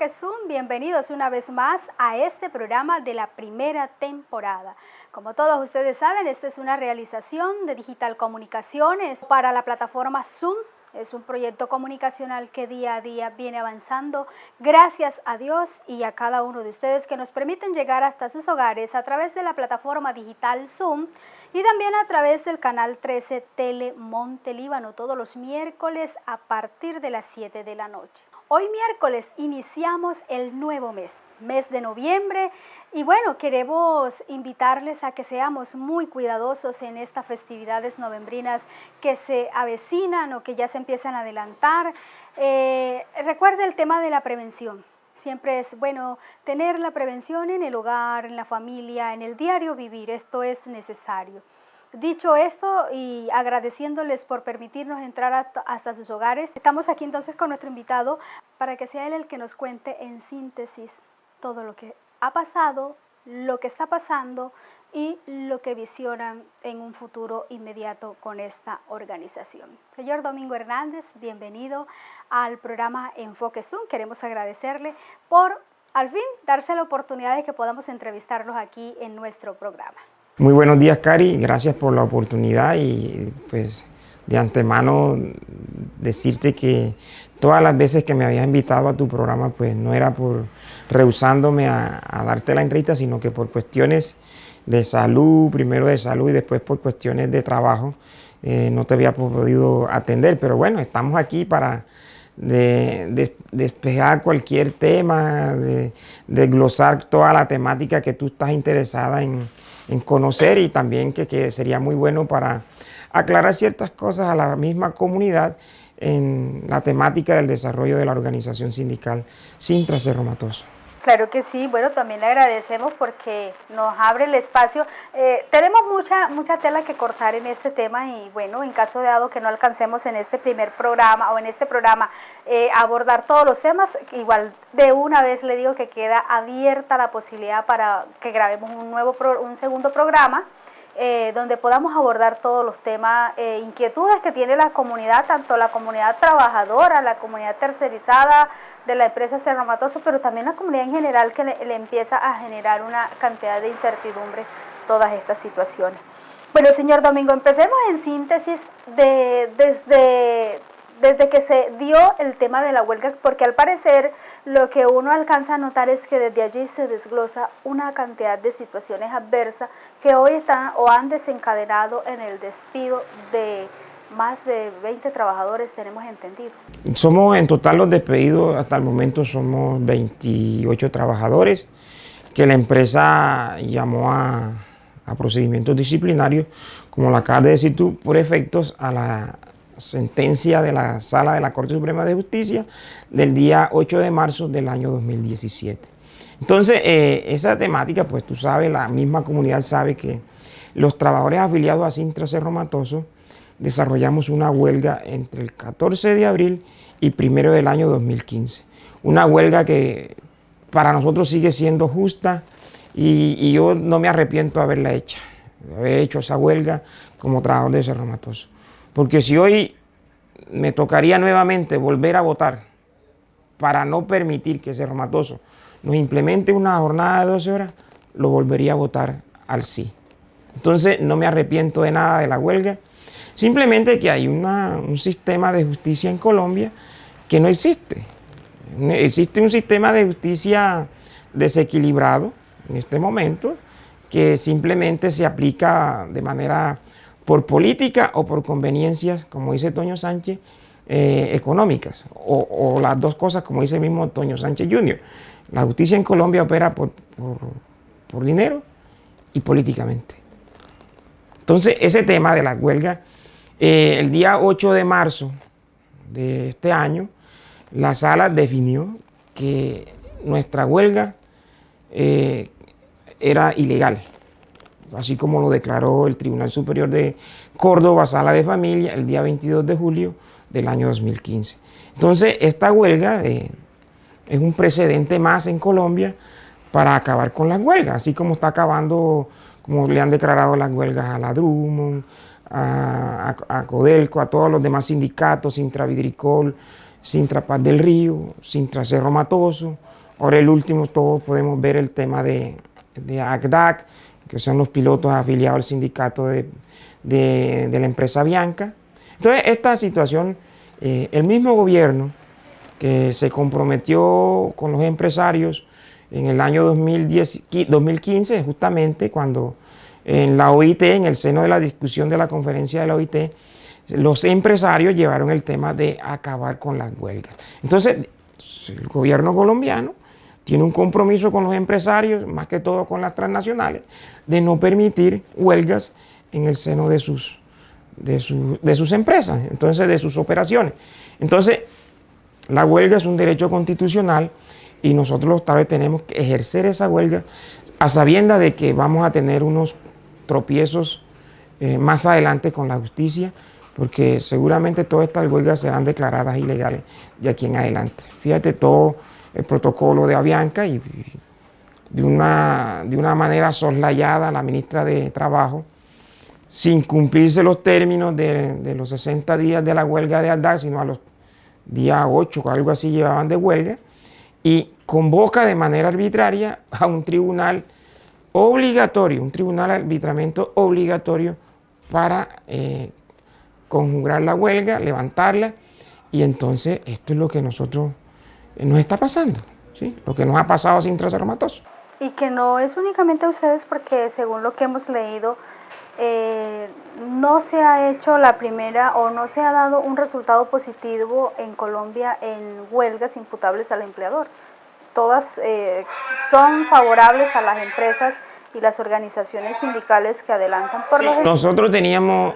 Enfoque Zoom, bienvenidos una vez más a este programa de la primera temporada. Como todos ustedes saben, esta es una realización de Digital Comunicaciones para la plataforma Zoom. Es un proyecto comunicacional que día a día viene avanzando, gracias a Dios y a cada uno de ustedes que nos permiten llegar hasta sus hogares a través de la plataforma digital Zoom y también a través del canal 13 Tele Monte Líbano todos los miércoles a partir de las 7 de la noche. Hoy miércoles iniciamos el nuevo mes de noviembre, y bueno, queremos invitarles a que seamos muy cuidadosos en estas festividades novembrinas que se avecinan o que ya se empiezan a adelantar. Recuerde el tema de la prevención. Siempre es bueno tener la prevención en el hogar, en la familia, en el diario vivir. Esto es necesario. Dicho esto y agradeciéndoles por permitirnos entrar hasta sus hogares, estamos aquí entonces con nuestro invitado para que sea él el que nos cuente en síntesis todo lo que ha pasado, lo que está pasando y lo que visionan en un futuro inmediato con esta organización. Señor Domingo Hernández, bienvenido al programa Enfoque Zoom. Queremos agradecerle por al fin darse la oportunidad de que podamos entrevistarlos aquí en nuestro programa. Muy buenos días, Cari, gracias por la oportunidad y pues de antemano decirte que todas las veces que me habías invitado a tu programa pues no era por rehusándome a darte la entrevista, sino que por cuestiones de salud, primero de salud y después por cuestiones de trabajo no te había podido atender, pero bueno, estamos aquí para despejar cualquier tema, de desglosar toda la temática que tú estás interesada en conocer y también que sería muy bueno para aclarar ciertas cosas a la misma comunidad en la temática del desarrollo de la organización sindical Sintra Cerro Matoso. Claro que sí, bueno, también le agradecemos porque nos abre el espacio. Tenemos mucha tela que cortar en este tema y bueno, en caso de dado que no alcancemos en este primer programa o en este programa abordar todos los temas, igual de una vez le digo que queda abierta la posibilidad para que grabemos un segundo programa donde podamos abordar todos los temas, inquietudes que tiene la comunidad, tanto la comunidad trabajadora, la comunidad tercerizada de la empresa Cerro Matoso, pero también la comunidad en general que le empieza a generar una cantidad de incertidumbre todas estas situaciones. Bueno, señor Domingo, empecemos en síntesis desde que se dio el tema de la huelga, porque al parecer lo que uno alcanza a notar es que desde allí se desglosa una cantidad de situaciones adversas que hoy están o han desencadenado en el despido de más de 20 trabajadores, tenemos entendido. Somos en total los despedidos, hasta el momento somos 28 trabajadores que la empresa llamó a procedimientos disciplinarios, como lo acabas de decir tú, por efectos a la sentencia de la Sala de la Corte Suprema de Justicia del día 8 de marzo del año 2017. Entonces, esa temática, pues tú sabes, la misma comunidad sabe que los trabajadores afiliados a Sintra Cerro Matoso desarrollamos una huelga entre el 14 de abril y 1 del año 2015. Una huelga que para nosotros sigue siendo justa y yo no me arrepiento de haberla hecho, de haber hecho esa huelga como trabajador de Cerro Matoso. Porque si hoy me tocaría nuevamente volver a votar para no permitir que Cerro Matoso nos implemente una jornada de 12 horas, lo volvería a votar al sí. Entonces no me arrepiento de nada de la huelga, simplemente que hay un sistema de justicia en Colombia que no existe. Existe un sistema de justicia desequilibrado en este momento que simplemente se aplica de manera por política o por conveniencias, como dice Toño Sánchez, económicas, o las dos cosas, como dice el mismo Toño Sánchez Jr. La justicia en Colombia opera por dinero y políticamente. Entonces, ese tema de la huelga, el día 8 de marzo de este año, la sala definió que nuestra huelga era ilegal, así como lo declaró el Tribunal Superior de Córdoba, Sala de Familia, el día 22 de julio del año 2015. Entonces, esta huelga es un precedente más en Colombia para acabar con las huelgas, así como está acabando, como le han declarado las huelgas a la Drummond, a Codelco, a todos los demás sindicatos, Sintra Vidricol, Sintra Paz del Río, Sintra Cerro Matoso, Ahora el último, todos podemos ver el tema de ACDAC, que son los pilotos afiliados al sindicato de la empresa Avianca. Entonces, esta situación, el mismo gobierno que se comprometió con los empresarios en el año 2015, justamente cuando en la OIT, en el seno de la discusión de la conferencia de la OIT, los empresarios llevaron el tema de acabar con las huelgas. Entonces, el gobierno colombiano tiene un compromiso con los empresarios, más que todo con las transnacionales, de no permitir huelgas en el seno de sus empresas, entonces de sus operaciones. Entonces, la huelga es un derecho constitucional y nosotros los trabajadores tenemos que ejercer esa huelga a sabiendas de que vamos a tener unos tropiezos más adelante con la justicia, porque seguramente todas estas huelgas serán declaradas ilegales de aquí en adelante. Fíjate todo el protocolo de Avianca y de una manera soslayada la ministra de Trabajo, sin cumplirse los términos de los 60 días de la huelga de ACDAC, sino a los días 8 o algo así llevaban de huelga, y convoca de manera arbitraria a un tribunal obligatorio, un tribunal de arbitramiento obligatorio para conjurar la huelga, levantarla, y entonces esto es lo que nosotros nos está pasando, ¿sí? Lo que nos ha pasado a Cintra Cerro Matoso. Y que no es únicamente a ustedes, porque según lo que hemos leído, no se ha hecho la primera o no se ha dado un resultado positivo en Colombia en huelgas imputables al empleador. Todas son favorables a las empresas y las organizaciones sindicales que adelantan por los... Nosotros teníamos,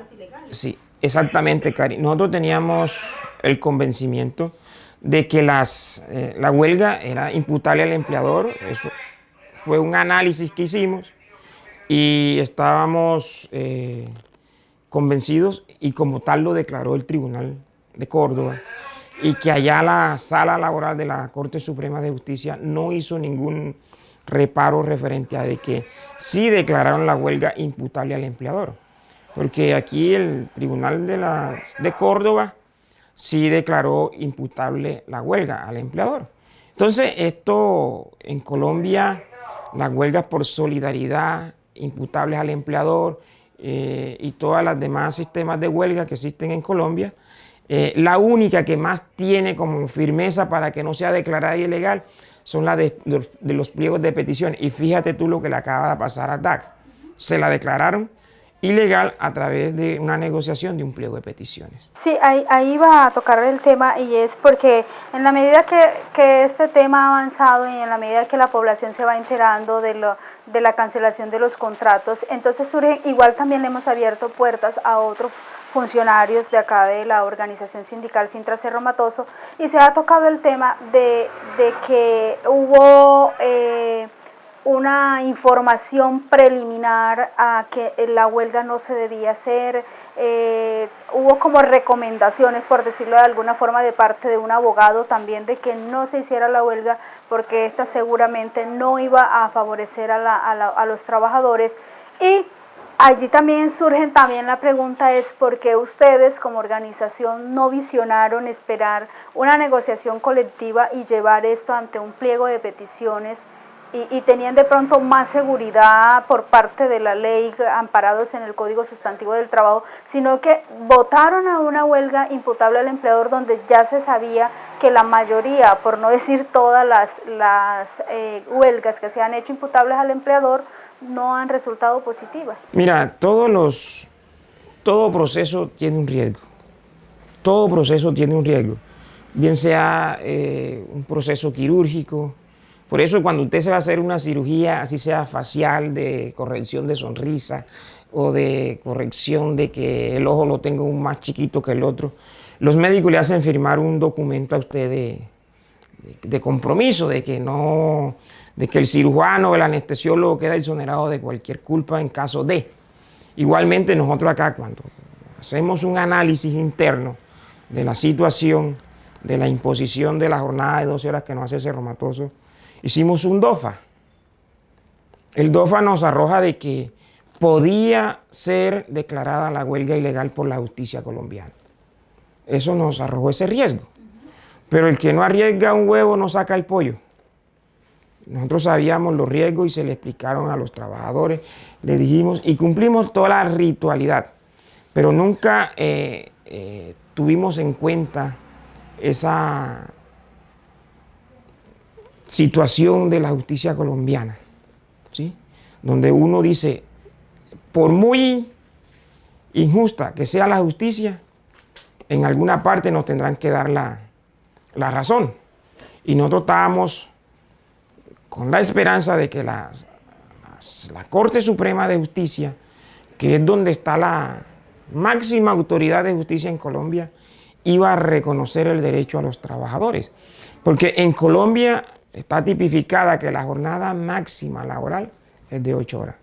sí, exactamente, Cari, nosotros teníamos el convencimiento de que la huelga era imputable al empleador. Eso fue un análisis que hicimos y estábamos convencidos, y como tal lo declaró el Tribunal de Córdoba, y que allá la Sala Laboral de la Corte Suprema de Justicia no hizo ningún reparo referente a de que sí declararon la huelga imputable al empleador, porque aquí el Tribunal de Córdoba sí declaró imputable la huelga al empleador. Entonces, esto en Colombia, las huelgas por solidaridad imputables al empleador y todas las demás sistemas de huelga que existen en Colombia, la única que más tiene como firmeza para que no sea declarada ilegal son las de los pliegos de petición. Y fíjate tú lo que le acaba de pasar a DAC. Se la declararon ilegal a través de una negociación de un pliego de peticiones. Sí, ahí va a tocar el tema, y es porque en la medida que este tema ha avanzado y en la medida que la población se va enterando de la cancelación de los contratos, entonces surge, igual también le hemos abierto puertas a otros funcionarios de acá de la organización sindical Cintra Cerro Matoso, y se ha tocado el tema de que hubo una información preliminar a que la huelga no se debía hacer. Hubo como recomendaciones, por decirlo de alguna forma, de parte de un abogado también, de que no se hiciera la huelga porque esta seguramente no iba a favorecer a los trabajadores. Y allí también surge la pregunta es por qué ustedes como organización no visionaron esperar una negociación colectiva y llevar esto ante un pliego de peticiones, y tenían de pronto más seguridad por parte de la ley, amparados en el Código Sustantivo del Trabajo, sino que votaron a una huelga imputable al empleador, donde ya se sabía que la mayoría, por no decir todas las huelgas que se han hecho imputables al empleador, no han resultado positivas. Mira, todo proceso tiene un riesgo. Todo proceso tiene un riesgo. Bien sea un proceso quirúrgico. Por eso cuando usted se va a hacer una cirugía, así sea facial, de corrección de sonrisa o de corrección de que el ojo lo tenga más chiquito que el otro, los médicos le hacen firmar un documento a usted de compromiso, de que el cirujano o el anestesiólogo queda exonerado de cualquier culpa en caso de. Igualmente nosotros acá, cuando hacemos un análisis interno de la situación, de la imposición de la jornada de 12 horas que nos hace Cerro Matoso, hicimos un DOFA. El DOFA nos arroja de que podía ser declarada la huelga ilegal por la justicia colombiana. Eso nos arrojó ese riesgo. Pero el que no arriesga un huevo no saca el pollo. Nosotros sabíamos los riesgos y se le explicaron a los trabajadores, le dijimos y cumplimos toda la ritualidad, pero nunca tuvimos en cuenta esa situación de la justicia colombiana, ¿sí? Donde uno dice, por muy injusta que sea la justicia, en alguna parte nos tendrán que dar la razón. Y nosotros estábamos con la esperanza de que la Corte Suprema de Justicia, que es donde está la máxima autoridad de justicia en Colombia, iba a reconocer el derecho a los trabajadores. Porque en Colombia está tipificada que la jornada máxima laboral es de 8 horas.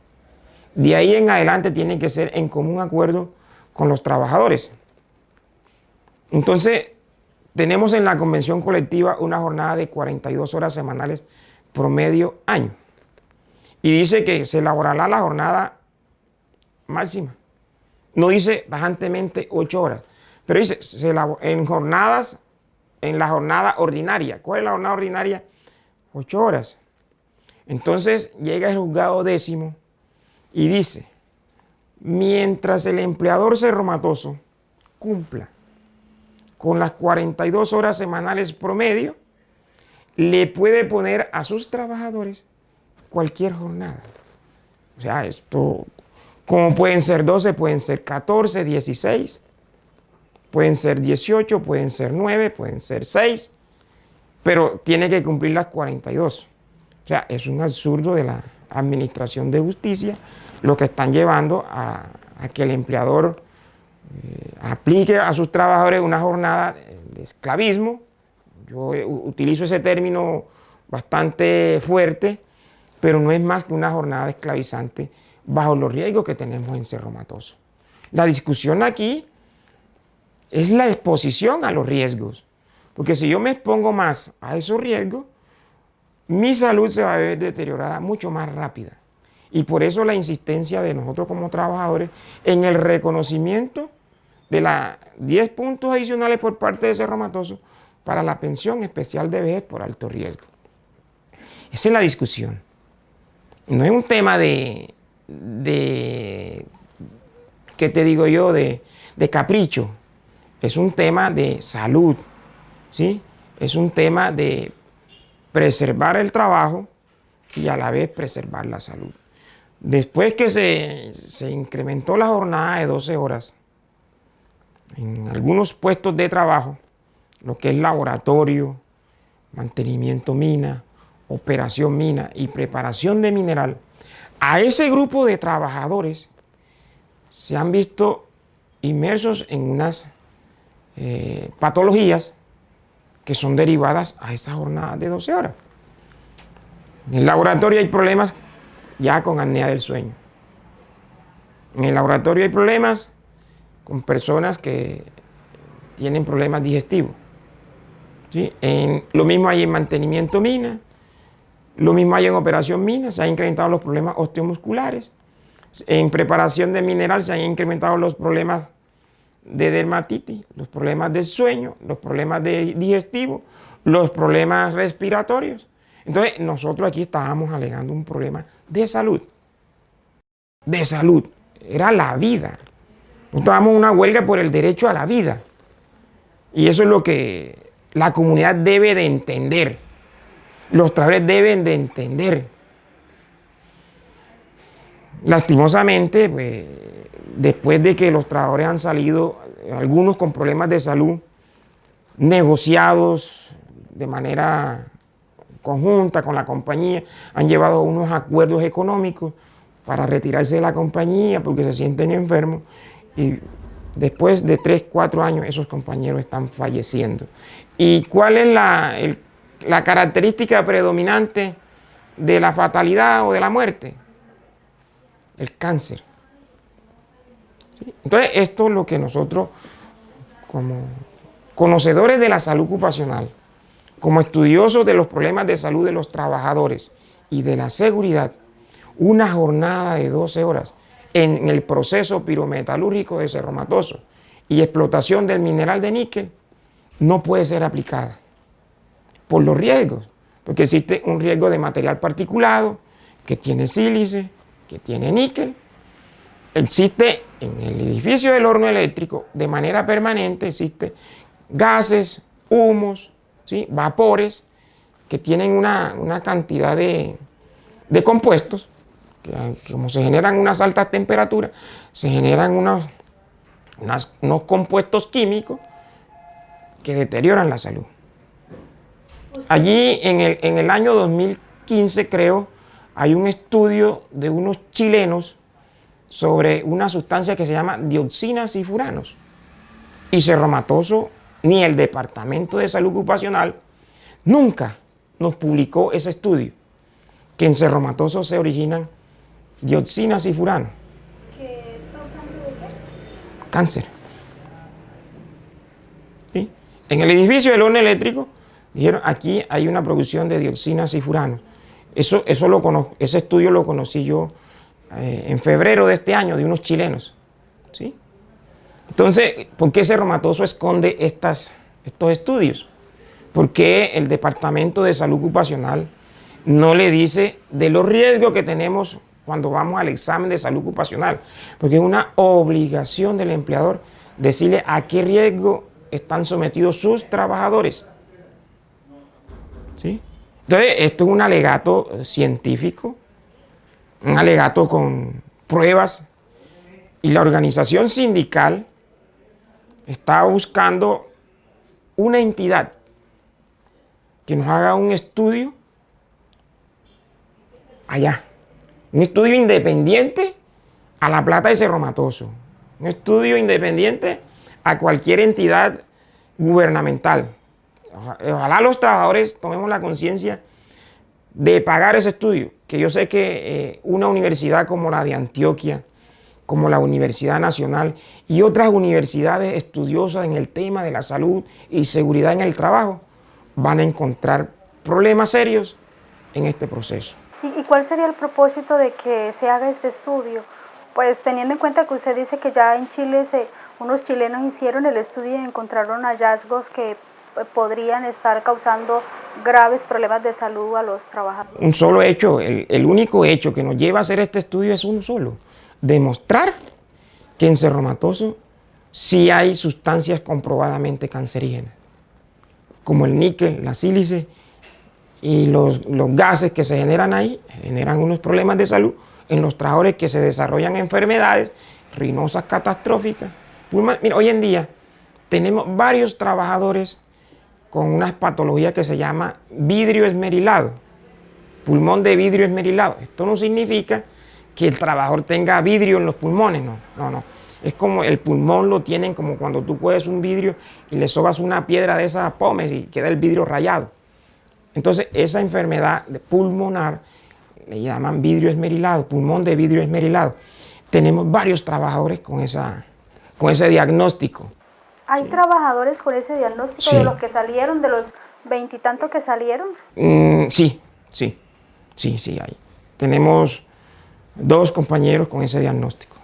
De ahí en adelante tiene que ser en común acuerdo con los trabajadores. Entonces, tenemos en la convención colectiva una jornada de 42 horas semanales promedio año. Y dice que se elaborará la jornada máxima. No dice tajantemente 8 horas, pero dice en la jornada ordinaria. ¿Cuál es la jornada ordinaria? 8 horas. Entonces llega el juzgado décimo y dice, mientras el empleador cerromatoso cumpla con las 42 horas semanales promedio, le puede poner a sus trabajadores cualquier jornada. O sea, esto, como pueden ser 12, pueden ser 14, 16, pueden ser 18, pueden ser 9, pueden ser 6, pero tiene que cumplir las 42. O sea, es un absurdo de la administración de justicia lo que están llevando a que el empleador aplique a sus trabajadores una jornada de esclavismo. Yo utilizo ese término bastante fuerte, pero no es más que una jornada esclavizante bajo los riesgos que tenemos en Cerro Matoso. La discusión aquí es la exposición a los riesgos, porque si yo me expongo más a esos riesgos, mi salud se va a ver deteriorada mucho más rápida. Y por eso la insistencia de nosotros como trabajadores en el reconocimiento de los 10 puntos adicionales por parte de Cerro Matoso para la pensión especial de vejez por alto riesgo. Esa es la discusión. No es un tema ¿qué te digo yo? De capricho. Es un tema de salud, ¿sí? Es un tema de preservar el trabajo y a la vez preservar la salud. Después que se incrementó la jornada de 12 horas, en algunos puestos de trabajo, lo que es laboratorio, mantenimiento mina, operación mina y preparación de mineral, a ese grupo de trabajadores se han visto inmersos en unas patologías que son derivadas a esa jornada de 12 horas. En el laboratorio hay problemas ya con apnea del sueño. En el laboratorio hay problemas con personas que tienen problemas digestivos. ¿Sí? Lo mismo hay en mantenimiento mina, lo mismo hay en operación mina, se han incrementado los problemas osteomusculares. En preparación de mineral se han incrementado los problemas de dermatitis, los problemas de sueño, los problemas digestivos, los problemas respiratorios. Entonces, nosotros aquí estábamos alegando un problema de salud. De salud. Era la vida. Nosotros estábamos en una huelga por el derecho a la vida. Y eso es lo que la comunidad debe de entender. Los trabajadores deben de entender. Lastimosamente, pues, después de que los trabajadores han salido, algunos con problemas de salud, negociados de manera conjunta con la compañía, han llevado unos acuerdos económicos para retirarse de la compañía porque se sienten enfermos y después de 3, 4 años esos compañeros están falleciendo. ¿Y cuál es la característica predominante de la fatalidad o de la muerte? El cáncer. ¿Sí? Entonces, esto es lo que nosotros, como conocedores de la salud ocupacional, como estudiosos de los problemas de salud de los trabajadores y de la seguridad, una jornada de 12 horas en el proceso pirometalúrgico de Cerro Matoso y explotación del mineral de níquel no puede ser aplicada por los riesgos. porque existe un riesgo de material particulado que tiene sílice, que tiene níquel. Existe en el edificio del horno eléctrico, de manera permanente, existe gases, humos, ¿sí? Vapores, que tienen una cantidad de compuestos, que como se generan unas altas temperaturas, se generan unos compuestos químicos que deterioran la salud. Allí en el año 2015, creo, hay un estudio de unos chilenos sobre una sustancia que se llama dioxinas y furanos. Y Cerro Matoso, ni el Departamento de Salud Ocupacional, nunca nos publicó ese estudio, que en Cerro Matoso se originan dioxinas y furanos. ¿Qué es causante de qué? Cáncer. ¿Sí? En el edificio del horno eléctrico dijeron, aquí hay una producción de dioxinas y furanos. Ese estudio lo conocí yo en febrero de este año, de unos chilenos. ¿Sí? Entonces, ¿por qué Cerro Matoso esconde estos estudios? ¿Por qué el Departamento de Salud Ocupacional no le dice de los riesgos que tenemos cuando vamos al examen de salud ocupacional? Porque es una obligación del empleador decirle a qué riesgo están sometidos sus trabajadores. ¿Sí? Entonces, esto es un alegato científico, un alegato con pruebas, y la organización sindical está buscando una entidad que nos haga un estudio allá, un estudio independiente a la plata de Cerro Matoso, un estudio independiente a cualquier entidad gubernamental. Ojalá los trabajadores tomemos la conciencia de pagar ese estudio, que yo sé que una universidad como la de Antioquia, como la Universidad Nacional y otras universidades estudiosas en el tema de la salud y seguridad en el trabajo, van a encontrar problemas serios en este proceso. ¿Y cuál sería el propósito de que se haga este estudio? Pues teniendo en cuenta que usted dice que ya en Chile unos chilenos hicieron el estudio y encontraron hallazgos que podrían estar causando graves problemas de salud a los trabajadores. Un solo hecho, el único hecho que nos lleva a hacer este estudio es uno solo: demostrar que en Cerro Matoso sí hay sustancias comprobadamente cancerígenas, como el níquel, la sílice y los gases que se generan ahí, generan unos problemas de salud en los trabajadores, que se desarrollan enfermedades rinosas catastróficas. Mira, hoy en día tenemos varios trabajadores con unas patologías que se llama vidrio esmerilado, pulmón de vidrio esmerilado. Esto no significa que el trabajador tenga vidrio en los pulmones, no. Es como el pulmón lo tienen como cuando tú coges un vidrio y le sobas una piedra de esas pómez y queda el vidrio rayado. Entonces, esa enfermedad pulmonar le llaman vidrio esmerilado, pulmón de vidrio esmerilado. Tenemos varios trabajadores con ese diagnóstico. ¿Hay trabajadores con ese diagnóstico, sí, de los que salieron, de los 20 y tantos que salieron? Sí hay. Tenemos 2 compañeros con ese diagnóstico.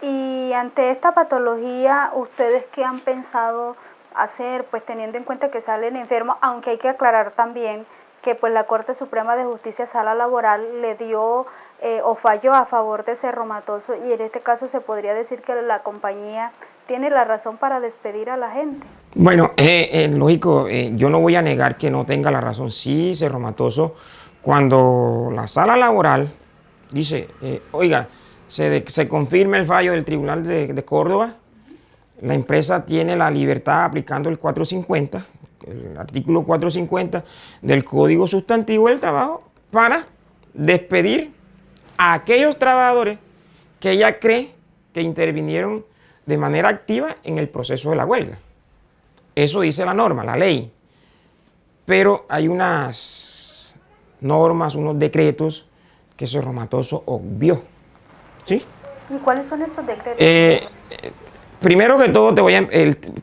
Y ante esta patología, ¿ustedes qué han pensado hacer, pues teniendo en cuenta que salen enfermos? Aunque hay que aclarar también que pues la Corte Suprema de Justicia Sala Laboral le dio o falló a favor de Cerro Matoso, y en este caso se podría decir que la compañía tiene la razón para despedir a la gente. Bueno, lógico, yo no voy a negar que no tenga la razón. Sí, Cerro Matoso, cuando la Sala Laboral dice, oiga, se confirma el fallo del Tribunal de Córdoba, la empresa tiene la libertad, aplicando el 450, el artículo 450 del Código Sustantivo del Trabajo, para despedir a aquellos trabajadores que ella cree que intervinieron de manera activa en el proceso de la huelga. Eso dice la norma, la ley. Pero hay unas normas, unos decretos que Cerro Matoso obvió. ¿Sí? ¿Y cuáles son esos decretos? Primero que todo,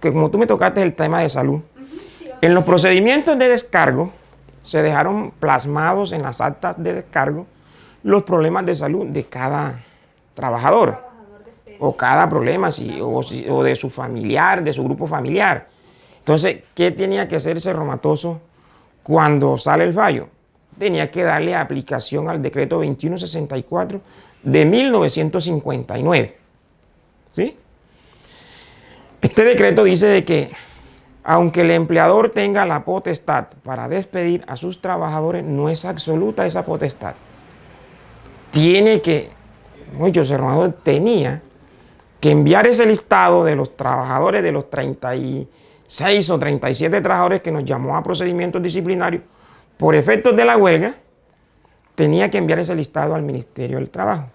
como tú me tocaste el tema de salud, en los procedimientos de descargo se dejaron plasmados en las actas de descargo los problemas de salud de cada trabajador, o cada problema, o de su familiar, de su grupo familiar. Entonces, ¿qué tenía que hacer Cerro Matoso cuando sale el fallo, tenía que darle aplicación al decreto 2164 de 1959. ¿Sí? Este decreto dice de que aunque el empleador tenga la potestad para despedir a sus trabajadores, no es absoluta esa potestad. Tiene que, José Romano tenía que enviar ese listado de los trabajadores, de los 36 o 37 trabajadores que nos llamó a procedimientos disciplinarios por efectos de la huelga, tenía que enviar ese listado al Ministerio del Trabajo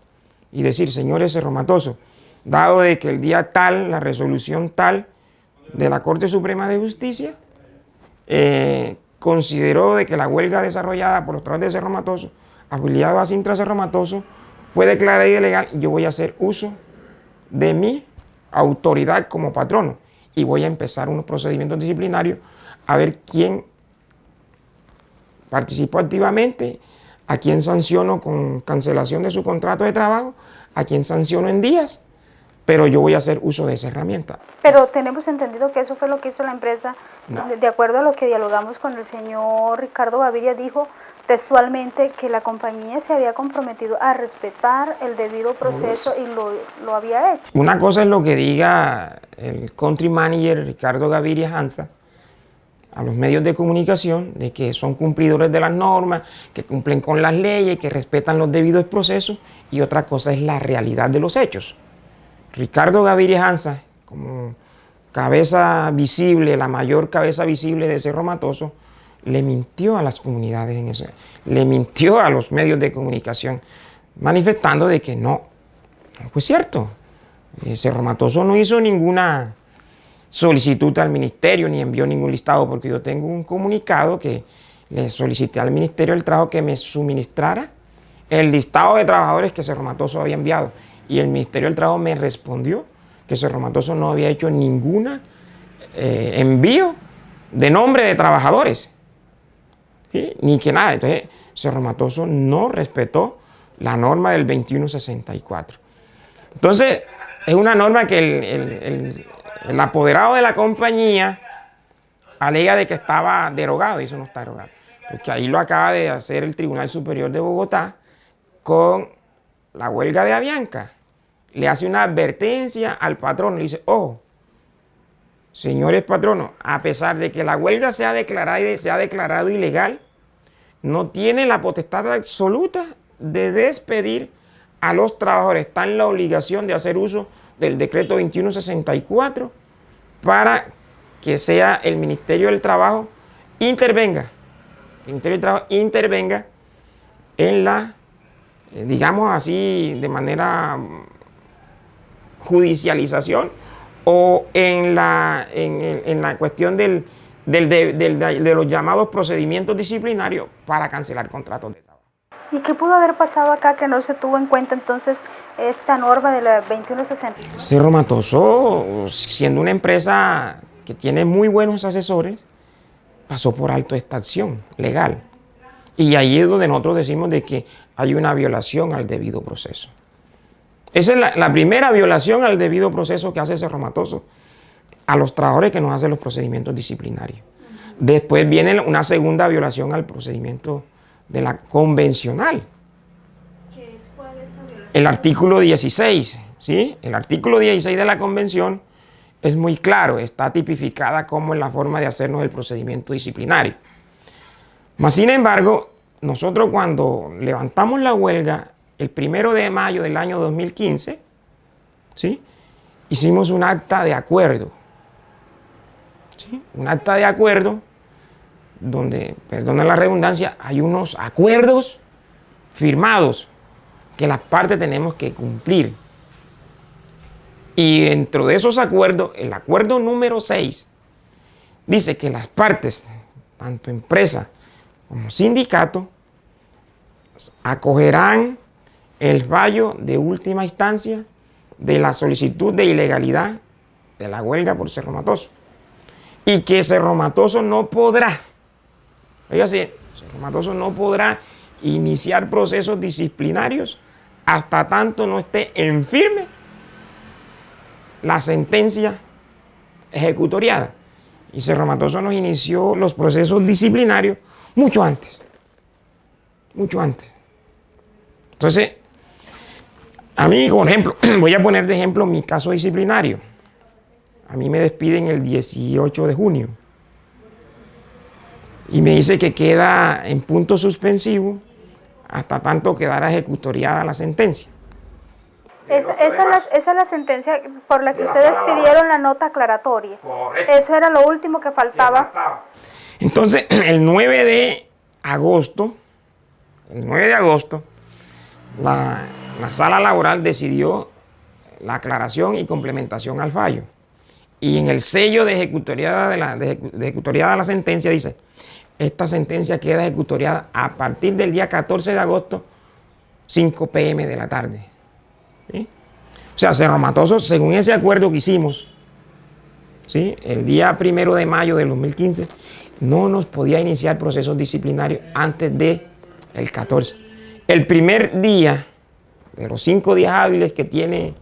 y decir, señores Cerro Matoso, dado de que el día tal, la resolución tal de la Corte Suprema de Justicia consideró de que la huelga desarrollada por los trabajadores de Cerro Matoso, afiliados a Sintra Cerro Matoso, fue declarada ilegal, yo voy a hacer uso de mi autoridad como patrono y voy a empezar unos procedimientos disciplinarios a ver quién participó activamente, a quién sanciono con cancelación de su contrato de trabajo, a quién sanciono en días, pero yo voy a hacer uso de esa herramienta. Pero tenemos entendido que eso fue lo que hizo la empresa. No. De acuerdo a lo que dialogamos con el señor Ricardo Gaviria, dijo textualmente que la compañía se había comprometido a respetar el debido proceso y lo había hecho. Una cosa es lo que diga el country manager Ricardo Gaviria Hansa a los medios de comunicación, de que son cumplidores de las normas, que cumplen con las leyes, que respetan los debidos procesos, y otra cosa es la realidad de los hechos. Ricardo Gaviria Hansa, como cabeza visible, la mayor cabeza visible de Cerro Matoso, le mintió a las comunidades, le mintió a los medios de comunicación, manifestando de que no fue cierto. Cerro Matoso no hizo ninguna solicitud al ministerio ni envió ningún listado, porque yo tengo un comunicado que le solicité al Ministerio del Trabajo que me suministrara el listado de trabajadores que Cerro Matoso había enviado. Y el Ministerio del Trabajo me respondió que Cerro Matoso no había hecho ningún envío de nombre de trabajadores, ¿sí? Ni que nada. Entonces, Cerro Matoso no respetó la norma del 2164. Entonces, es una norma que el apoderado de la compañía alega de que estaba derogado, y eso no está derogado, porque ahí lo acaba de hacer el Tribunal Superior de Bogotá con la huelga de Avianca. Le hace una advertencia al patrono, le dice, ojo, señores patronos, a pesar de que la huelga sea declarado ilegal, no tiene la potestad absoluta de despedir a los trabajadores. Está en la obligación de hacer uso del decreto 2164 para que sea el Ministerio del Trabajo intervenga. El Ministerio del Trabajo intervenga en la, digamos así, de manera judicialización o en la cuestión de los llamados procedimientos disciplinarios para cancelar contratos de trabajo. ¿Y qué pudo haber pasado acá que no se tuvo en cuenta entonces esta norma de la 2160? Cerro Matoso, siendo una empresa que tiene muy buenos asesores, pasó por alto esta acción legal. Y ahí es donde nosotros decimos de que hay una violación al debido proceso. Esa es la primera violación al debido proceso que hace Cerro Matoso a los trabajadores que nos hacen los procedimientos disciplinarios. Después viene una segunda violación al procedimiento de la convencional. ¿Cuál es esta violación? El artículo 16, ¿sí? El artículo 16 de la convención es muy claro, está tipificada como en la forma de hacernos el procedimiento disciplinario. Mas, sin embargo, nosotros cuando levantamos la huelga el 1 de mayo del año 2015, ¿sí? Hicimos un acta de acuerdo, ¿sí? Un acta de acuerdo donde, perdona la redundancia, hay unos acuerdos firmados que las partes tenemos que cumplir. Y dentro de esos acuerdos, el acuerdo número 6 dice que las partes, tanto empresa como sindicato, acogerán el fallo de última instancia de la solicitud de ilegalidad de la huelga por Cerro Matoso. Y que Cerro Matoso no podrá, Cerro Matoso no podrá iniciar procesos disciplinarios hasta tanto no esté en firme la sentencia ejecutoriada. Y Cerro Matoso nos inició los procesos disciplinarios mucho antes. Mucho antes. Entonces, a mí, por ejemplo, voy a poner de ejemplo mi caso disciplinario. A mí me despiden el 18 de junio. Y me dice que queda en punto suspensivo hasta tanto quedara ejecutoriada la sentencia. Esa es la sentencia por la que ustedes pidieron la nota aclaratoria. Correcto. Eso era lo último que faltaba. Entonces, el 9 de agosto, la sala laboral decidió la aclaración y complementación al fallo. Y en el sello de ejecutoriada de la sentencia dice: esta sentencia queda ejecutoriada a partir del día 14 de agosto, 5 p.m. de la tarde. ¿Sí? O sea, Cerro Matoso, según ese acuerdo que hicimos, ¿sí?, el día 1 de mayo del 2015, no nos podía iniciar procesos disciplinarios antes del 14. El primer día de los 5 días hábiles que tiene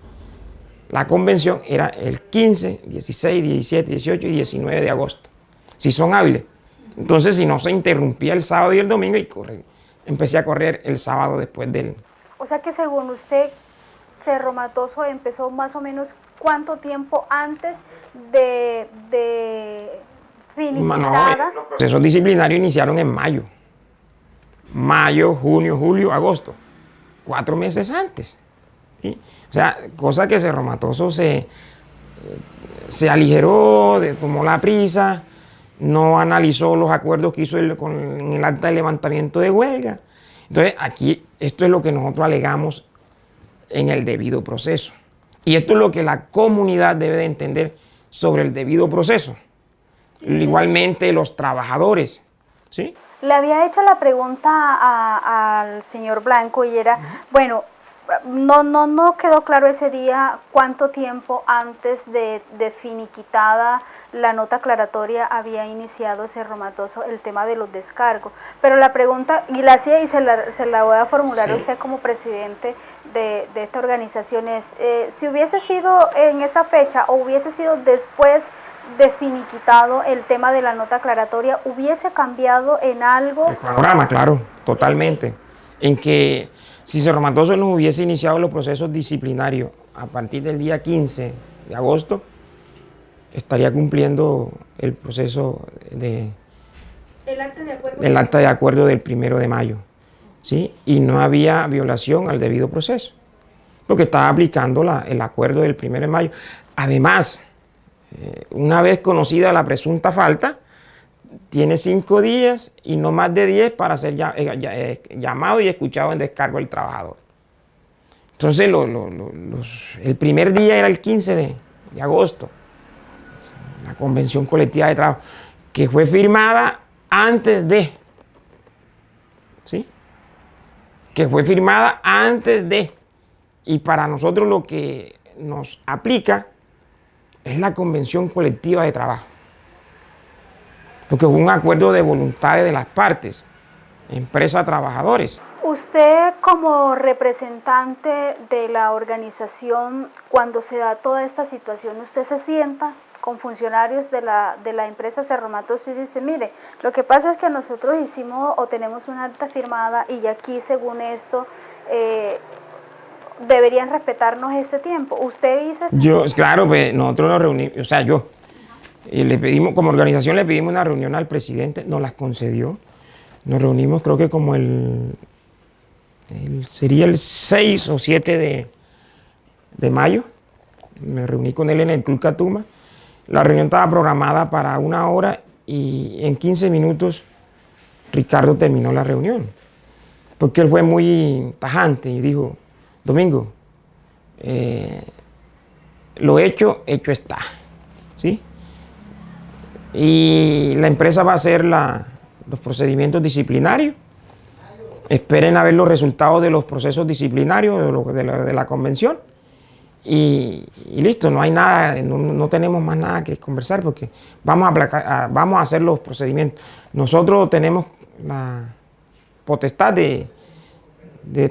la convención era el 15, 16, 17, 18 y 19 de agosto, si son hábiles. Entonces, si no, se interrumpía el sábado y el domingo y empecé a correr el sábado después del... O sea que según usted, Cerro Matoso empezó más o menos ¿cuánto tiempo antes de finiquitada? Los procesos disciplinarios iniciaron en mayo. Mayo, junio, julio, agosto. 4 meses antes. ¿Sí? O sea, cosa que Cerro Matoso se aligeró, tomó la prisa, no analizó los acuerdos que hizo en el acta de levantamiento de huelga. Entonces, aquí, esto es lo que nosotros alegamos en el debido proceso. Y esto es lo que la comunidad debe de entender sobre el debido proceso. Sí. Igualmente los trabajadores, ¿sí? Le había hecho la pregunta al señor Blanco y era, bueno, no quedó claro ese día cuánto tiempo antes de finiquitada la nota aclaratoria había iniciado Cerro Matoso el tema de los descargos. Pero la pregunta, y la hacía y se la voy a formular a usted como presidente de esta organización, es si hubiese sido en esa fecha o hubiese sido después de finiquitado el tema de la nota aclaratoria, ¿hubiese cambiado en algo? El panorama, claro, totalmente. En que si Cerro Matoso no hubiese iniciado los procesos disciplinarios a partir del día 15 de agosto, estaría cumpliendo el proceso el acta de acuerdo del 1 de mayo. ¿Sí? Y no había violación al debido proceso, porque estaba aplicando el acuerdo del 1 de mayo. Además, una vez conocida la presunta falta, tiene 5 días y no más de 10 para ser llamado y escuchado en descargo del trabajador. Entonces, el primer día era el 15 de agosto, la convención colectiva de trabajo, que fue firmada antes de, ¿sí? Que fue firmada antes de, y para nosotros lo que nos aplica es la convención colectiva de trabajo. Porque hubo un acuerdo de voluntades de las partes, empresa, trabajadores. Usted como representante de la organización, cuando se da toda esta situación, usted se sienta con funcionarios de la empresa Cerro Matoso y dice, mire, lo que pasa es que nosotros hicimos o tenemos una acta firmada y aquí según esto deberían respetarnos este tiempo. ¿Usted hizo eso? Claro, pues nosotros nos reunimos, o sea, le pedimos, como organización le pedimos una reunión al presidente, nos las concedió. Nos reunimos creo que como sería el 6 o 7 de mayo. Me reuní con él en el Club Catuma. La reunión estaba programada para 1 hora y en 15 minutos Ricardo terminó la reunión. Porque él fue muy tajante y dijo, Domingo, lo hecho está, ¿sí? Y la empresa va a hacer los procedimientos disciplinarios. Esperen a ver los resultados de los procesos disciplinarios de la convención. Y listo, no hay nada, no tenemos más nada que conversar porque vamos a hacer los procedimientos. Nosotros tenemos la potestad de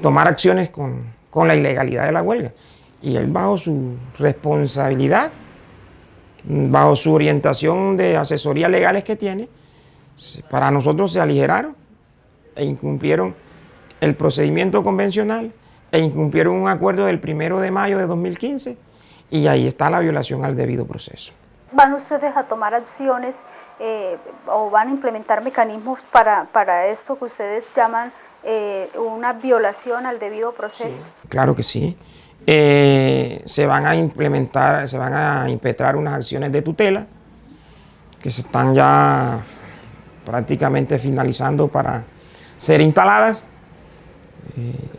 tomar acciones con la ilegalidad de la huelga. Y él, bajo su responsabilidad, bajo su orientación de asesoría legales que tiene, Para nosotros se aligeraron e incumplieron el procedimiento convencional e incumplieron un acuerdo del 1 de mayo de 2015 y ahí está la violación al debido proceso. ¿Van ustedes a tomar acciones o van a implementar mecanismos para esto que ustedes llaman una violación al debido proceso? Sí, claro que sí. Se van a impetrar unas acciones de tutela que se están ya prácticamente finalizando para ser instaladas.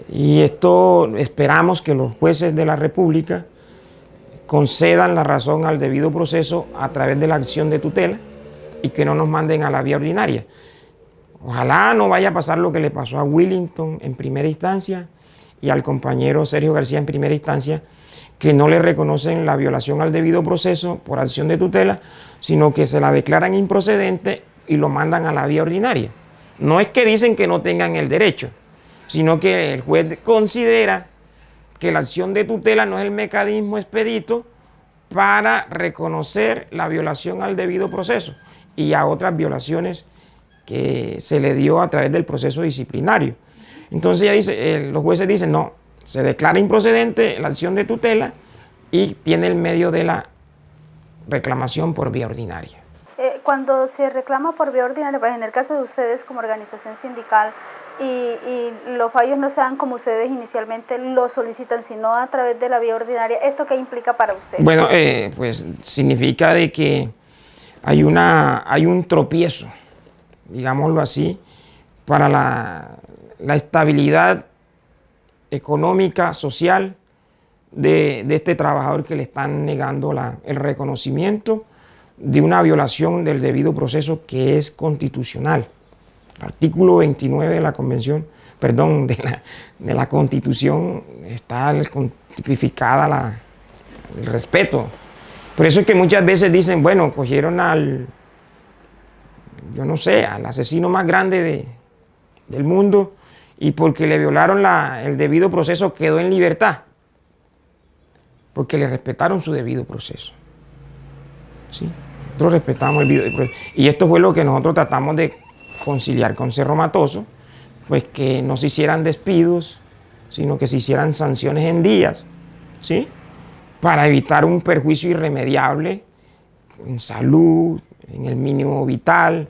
Y esto esperamos que los jueces de la República concedan la razón al debido proceso a través de la acción de tutela y que no nos manden a la vía ordinaria. Ojalá no vaya a pasar lo que le pasó a Willington en primera instancia y al compañero Sergio García en primera instancia, que no le reconocen la violación al debido proceso por acción de tutela, sino que se la declaran improcedente y lo mandan a la vía ordinaria. No es que dicen que no tengan el derecho, sino que el juez considera que la acción de tutela no es el mecanismo expedito para reconocer la violación al debido proceso y a otras violaciones que se le dio a través del proceso disciplinario. Entonces ya dice, los jueces dicen, no, se declara improcedente la acción de tutela y tiene el medio de la reclamación por vía ordinaria. Cuando se reclama por vía ordinaria, pues en el caso de ustedes como organización sindical, y los fallos no se dan como ustedes inicialmente lo solicitan, sino a través de la vía ordinaria, ¿esto qué implica para ustedes? Bueno, pues significa de que hay un tropiezo, digámoslo así, para la estabilidad económica, social de este trabajador que le están negando el reconocimiento de una violación del debido proceso que es constitucional. El artículo 29 de la Convención, perdón, de la Constitución está tipificada el respeto. Por eso es que muchas veces dicen, bueno, cogieron yo no sé, al asesino más grande del mundo y porque le violaron el debido proceso quedó en libertad, porque le respetaron su debido proceso. ¿Sí? Nosotros respetamos el debido proceso. Y esto fue lo que nosotros tratamos de conciliar con Cerro Matoso, pues que no se hicieran despidos, sino que se hicieran sanciones en días, ¿sí? Para evitar un perjuicio irremediable en salud, en el mínimo vital,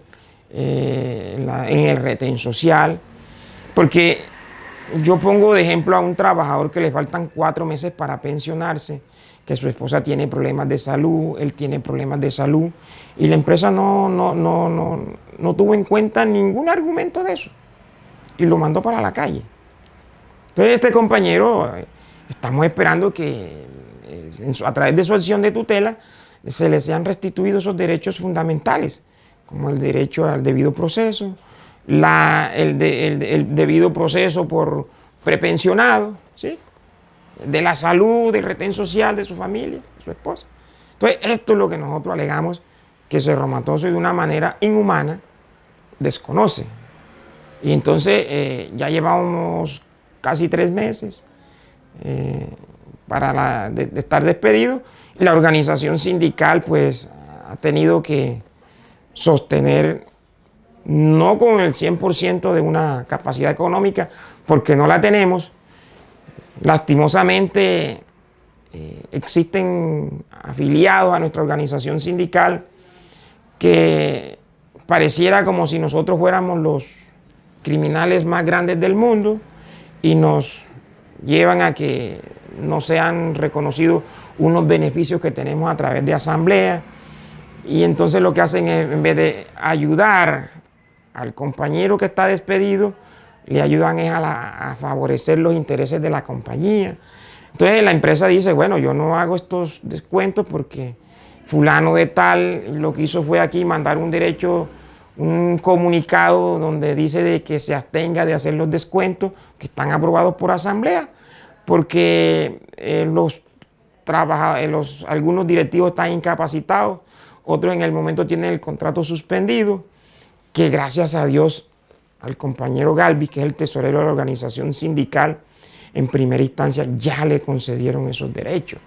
en el retén social. Porque yo pongo de ejemplo a un trabajador que le faltan 4 meses para pensionarse, que su esposa tiene problemas de salud, él tiene problemas de salud, y la empresa no tuvo en cuenta ningún argumento de eso, y lo mandó para la calle. Entonces este compañero, estamos esperando que a través de su acción de tutela se le sean restituidos esos derechos fundamentales, como el derecho al debido proceso, el debido proceso por prepensionado, ¿sí? De la salud, del retén social de su familia, de su esposa. Entonces, esto es lo que nosotros alegamos que Cerro Matoso de una manera inhumana desconoce. Y entonces ya llevamos casi 3 meses de estar despedido. La organización sindical pues ha tenido que sostener, no con el 100% de una capacidad económica, porque no la tenemos. Lastimosamente existen afiliados a nuestra organización sindical que pareciera como si nosotros fuéramos los criminales más grandes del mundo y nos llevan a que no sean reconocidos unos beneficios que tenemos a través de asamblea, y entonces lo que hacen es, en vez de ayudar al compañero que está despedido, le ayudan a favorecer los intereses de la compañía. Entonces la empresa dice, bueno, yo no hago estos descuentos porque fulano de tal lo que hizo fue aquí mandar un comunicado donde dice de que se abstenga de hacer los descuentos que están aprobados por asamblea, porque algunos directivos están incapacitados, otros en el momento tienen el contrato suspendido, que gracias a Dios al compañero Galvis, que es el tesorero de la organización sindical, en primera instancia ya le concedieron esos derechos.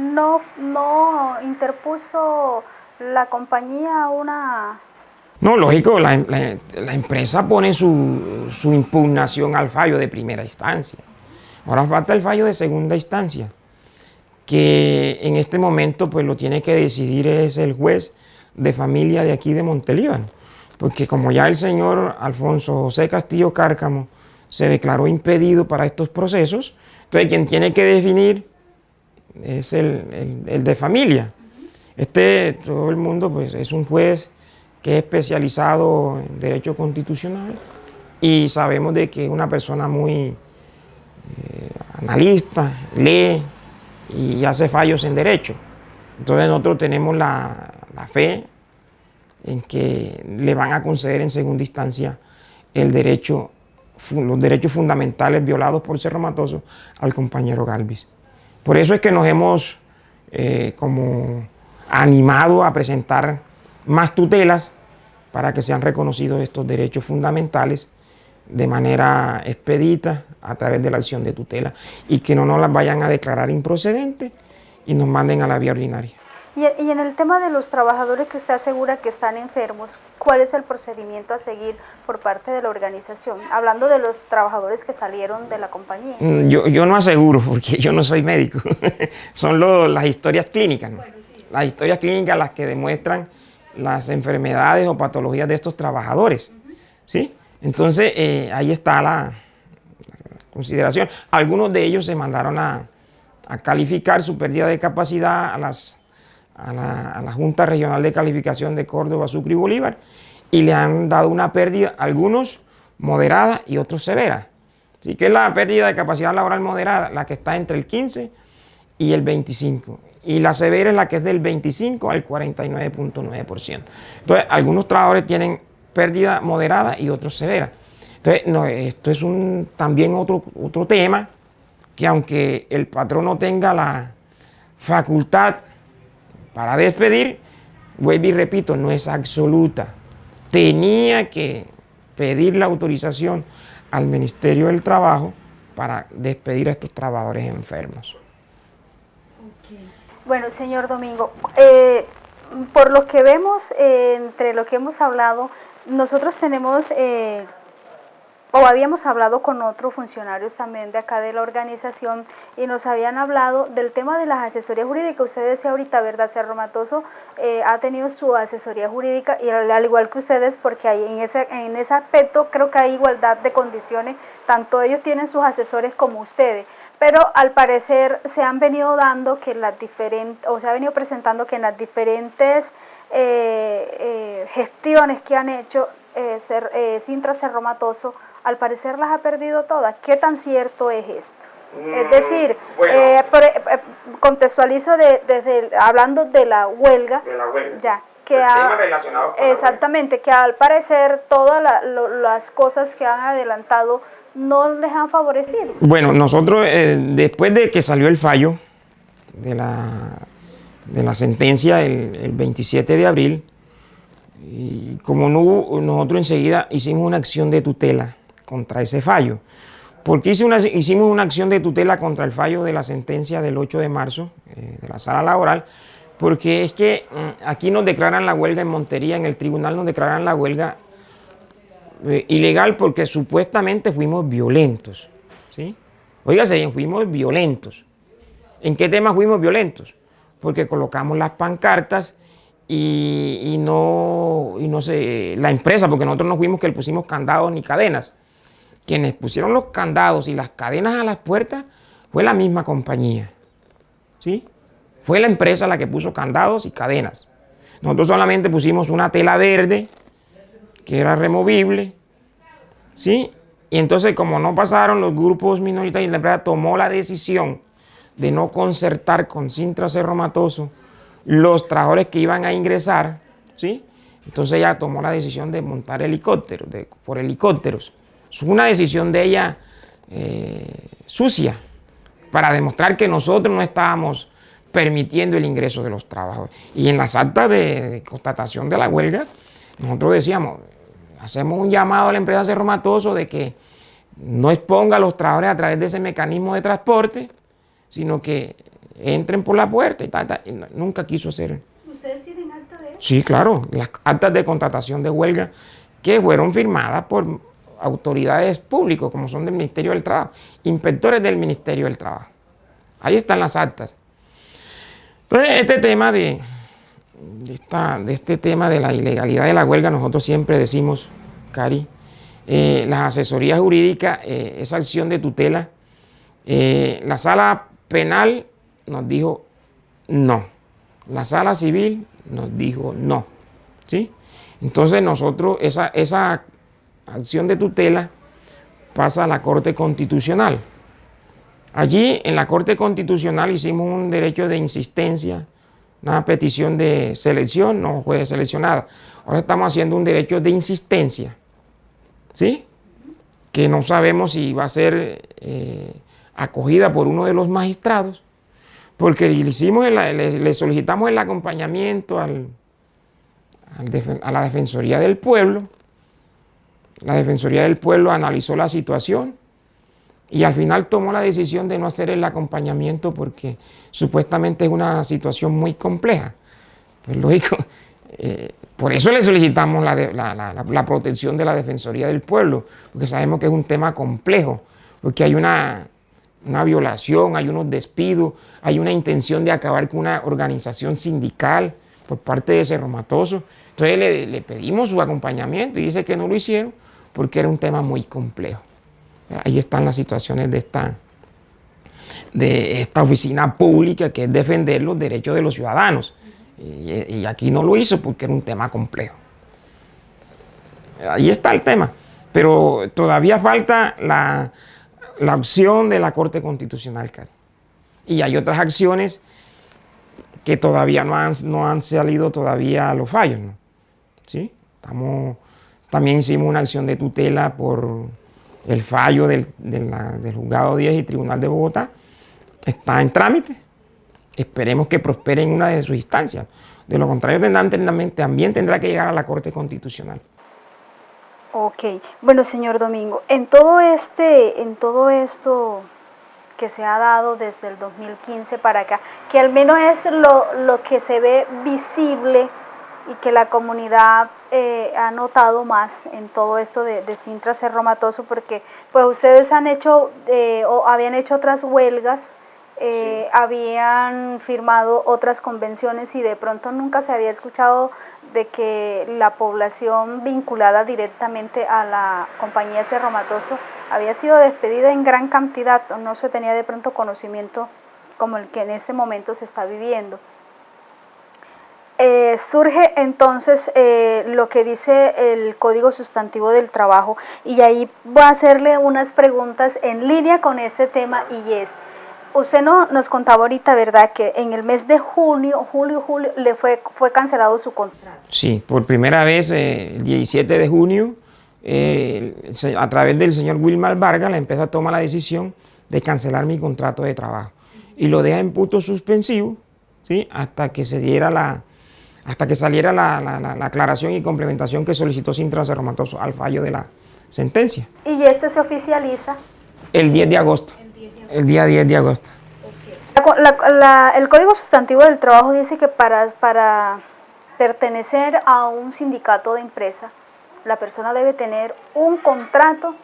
¿No interpuso la compañía una No, lógico, la empresa pone su impugnación al fallo de primera instancia. Ahora falta el fallo de segunda instancia, que en este momento pues lo tiene que decidir es el juez de familia de aquí de Montelíbano, porque como ya el señor Alfonso José Castillo Cárcamo se declaró impedido para estos procesos, entonces quien tiene que definir es el de familia. Todo el mundo pues es un juez que es especializado en derecho constitucional y sabemos de que es una persona muy analista, lee y hace fallos en derecho. Entonces nosotros tenemos la fe en que le van a conceder en segunda instancia los derechos fundamentales violados por Cerro Matoso al compañero Galvis. Por eso es que nos hemos como animado a presentar más tutelas para que sean reconocidos estos derechos fundamentales de manera expedita a través de la acción de tutela y que no nos las vayan a declarar improcedentes y nos manden a la vía ordinaria. Y en el tema de los trabajadores que usted asegura que están enfermos, ¿cuál es el procedimiento a seguir por parte de la organización? Hablando de los trabajadores que salieron de la compañía. Yo no aseguro, porque yo no soy médico. Son las historias clínicas, ¿no? Bueno, sí. Las historias clínicas las que demuestran las enfermedades o patologías de estos trabajadores, ¿sí? Entonces, ahí está la consideración. Algunos de ellos se mandaron a calificar su pérdida de capacidad a la Junta Regional de Calificación de Córdoba, Sucre y Bolívar, y le han dado una pérdida, algunos moderada y otros severa. Así que es la pérdida de capacidad laboral moderada, la que está entre el 15 y el 25. Y la severa es la que es del 25 al 49.9%. Entonces, algunos trabajadores tienen pérdida moderada y otros severa. Entonces, esto es también otro tema que aunque el patrón no tenga la facultad para despedir, vuelvo y repito, no es absoluta. Tenía que pedir la autorización al Ministerio del Trabajo para despedir a estos trabajadores enfermos. Okay. Bueno, señor Domingo, por lo que vemos, entre lo que hemos hablado, nosotros tenemos, o habíamos hablado con otros funcionarios también de acá de la organización y nos habían hablado del tema de las asesorías jurídicas. Usted decía ahorita, ¿verdad? Cerro Matoso ha tenido su asesoría jurídica y al igual que ustedes, porque hay en ese aspecto creo que hay igualdad de condiciones, tanto ellos tienen sus asesores como ustedes. Pero al parecer se han venido dando que se ha venido presentando que en las diferentes gestiones que han hecho Cintra Cerro Matoso, al parecer las ha perdido todas. ¿Qué tan cierto es esto? Es decir, bueno, contextualizo hablando de la huelga. De la huelga. Ya. Temas relacionados con exactamente, que al parecer todas las cosas que han adelantado no les han favorecido. Bueno, nosotros después de que salió el fallo de la sentencia el 27 de abril, y como no hubo, nosotros enseguida hicimos una acción de tutela contra ese fallo. ¿Por qué hicimos una acción de tutela contra el fallo de la sentencia del 8 de marzo de la sala laboral? Porque es que aquí nos declaran la huelga en Montería, en el tribunal nos declaran la huelga ilegal porque supuestamente fuimos violentos, ¿sí? Óigase bien, fuimos violentos. ¿En qué tema fuimos violentos? Porque colocamos las pancartas y no sé, la empresa, porque nosotros no fuimos que le pusimos candados ni cadenas. Quienes pusieron los candados y las cadenas a las puertas fue la misma compañía, ¿sí? Fue la empresa la que puso candados y cadenas. Nosotros solamente pusimos una tela verde que era removible, ¿sí? Y entonces, como no pasaron los grupos minoritarios, la empresa tomó la decisión de no concertar con Cintra Cerro Matoso los trabajadores que iban a ingresar, ¿sí? Entonces ella tomó la decisión de montar helicópteros, por helicópteros. Es una decisión de ella sucia, para demostrar que nosotros no estábamos permitiendo el ingreso de los trabajadores. Y en las actas de constatación de la huelga, nosotros decíamos, hacemos un llamado a la empresa Cerro Matoso de que no exponga a los trabajadores a través de ese mecanismo de transporte, sino que entren por la puerta y tal. Y nunca quiso hacer ¿Ustedes tienen acta de eso? Sí, claro, las actas de contratación de huelga que fueron firmadas por autoridades públicas, como son del Ministerio del Trabajo, inspectores del Ministerio del Trabajo. Ahí están las actas. Entonces, este tema de la ilegalidad de la huelga, nosotros siempre decimos, Cari, las asesorías jurídicas, esa acción de tutela, la sala penal nos dijo no, la sala civil nos dijo no, ¿sí? Entonces nosotros, esa acción de tutela pasa a la Corte Constitucional. Allí en la Corte Constitucional hicimos un derecho de insistencia, una petición de selección, no fue seleccionada. Ahora estamos haciendo un derecho de insistencia, ¿sí? Que no sabemos si va a ser acogida por uno de los magistrados, porque le solicitamos el acompañamiento a la Defensoría del Pueblo. La Defensoría del Pueblo analizó la situación y al final tomó la decisión de no hacer el acompañamiento porque supuestamente es una situación muy compleja. Pues lógico, por eso le solicitamos la protección de la Defensoría del Pueblo, porque sabemos que es un tema complejo, porque hay una violación, hay unos despidos, hay una intención de acabar con una organización sindical por parte de Cerro Matoso. Entonces le pedimos su acompañamiento y dice que no lo hicieron porque era un tema muy complejo. Ahí están las situaciones de esta oficina pública, que es defender los derechos de los ciudadanos. Y aquí no lo hizo porque era un tema complejo. Ahí está el tema. Pero todavía falta la opción de la Corte Constitucional, Cari. Y hay otras acciones que todavía no han salido todavía a los fallos, ¿no? ¿Sí? También hicimos una acción de tutela por el fallo del Juzgado 10 y Tribunal de Bogotá. Está en trámite. Esperemos que prospere en una de sus instancias. De lo contrario, también tendrá que llegar a la Corte Constitucional. Ok. Bueno, señor Domingo, en todo esto que se ha dado desde el 2015 para acá, que al menos es lo que se ve visible y que la comunidad ha notado más en todo esto de Cintra Cerro Matoso, porque pues ustedes han hecho o habían hecho otras huelgas, habían firmado otras convenciones y de pronto nunca se había escuchado de que la población vinculada directamente a la compañía Cerro Matoso había sido despedida en gran cantidad, o no se tenía de pronto conocimiento como el que en este momento se está viviendo. Surge entonces lo que dice el Código Sustantivo del Trabajo, y ahí voy a hacerle unas preguntas en línea con este tema, y es, usted nos contaba ahorita, ¿verdad?, que en el mes de julio, le fue cancelado su contrato. Sí, por primera vez el 17 de junio, a través del señor Wilmar Vargas, la empresa toma la decisión de cancelar mi contrato de trabajo y lo deja en punto suspensivo, ¿sí?, hasta que saliera la aclaración y complementación que solicitó Cintra Cerro Matoso al fallo de la sentencia. ¿Y este se oficializa? El 10 de agosto. El día 10 de agosto. Okay. El Código Sustantivo del Trabajo dice que para pertenecer a un sindicato de empresa, la persona debe tener un contrato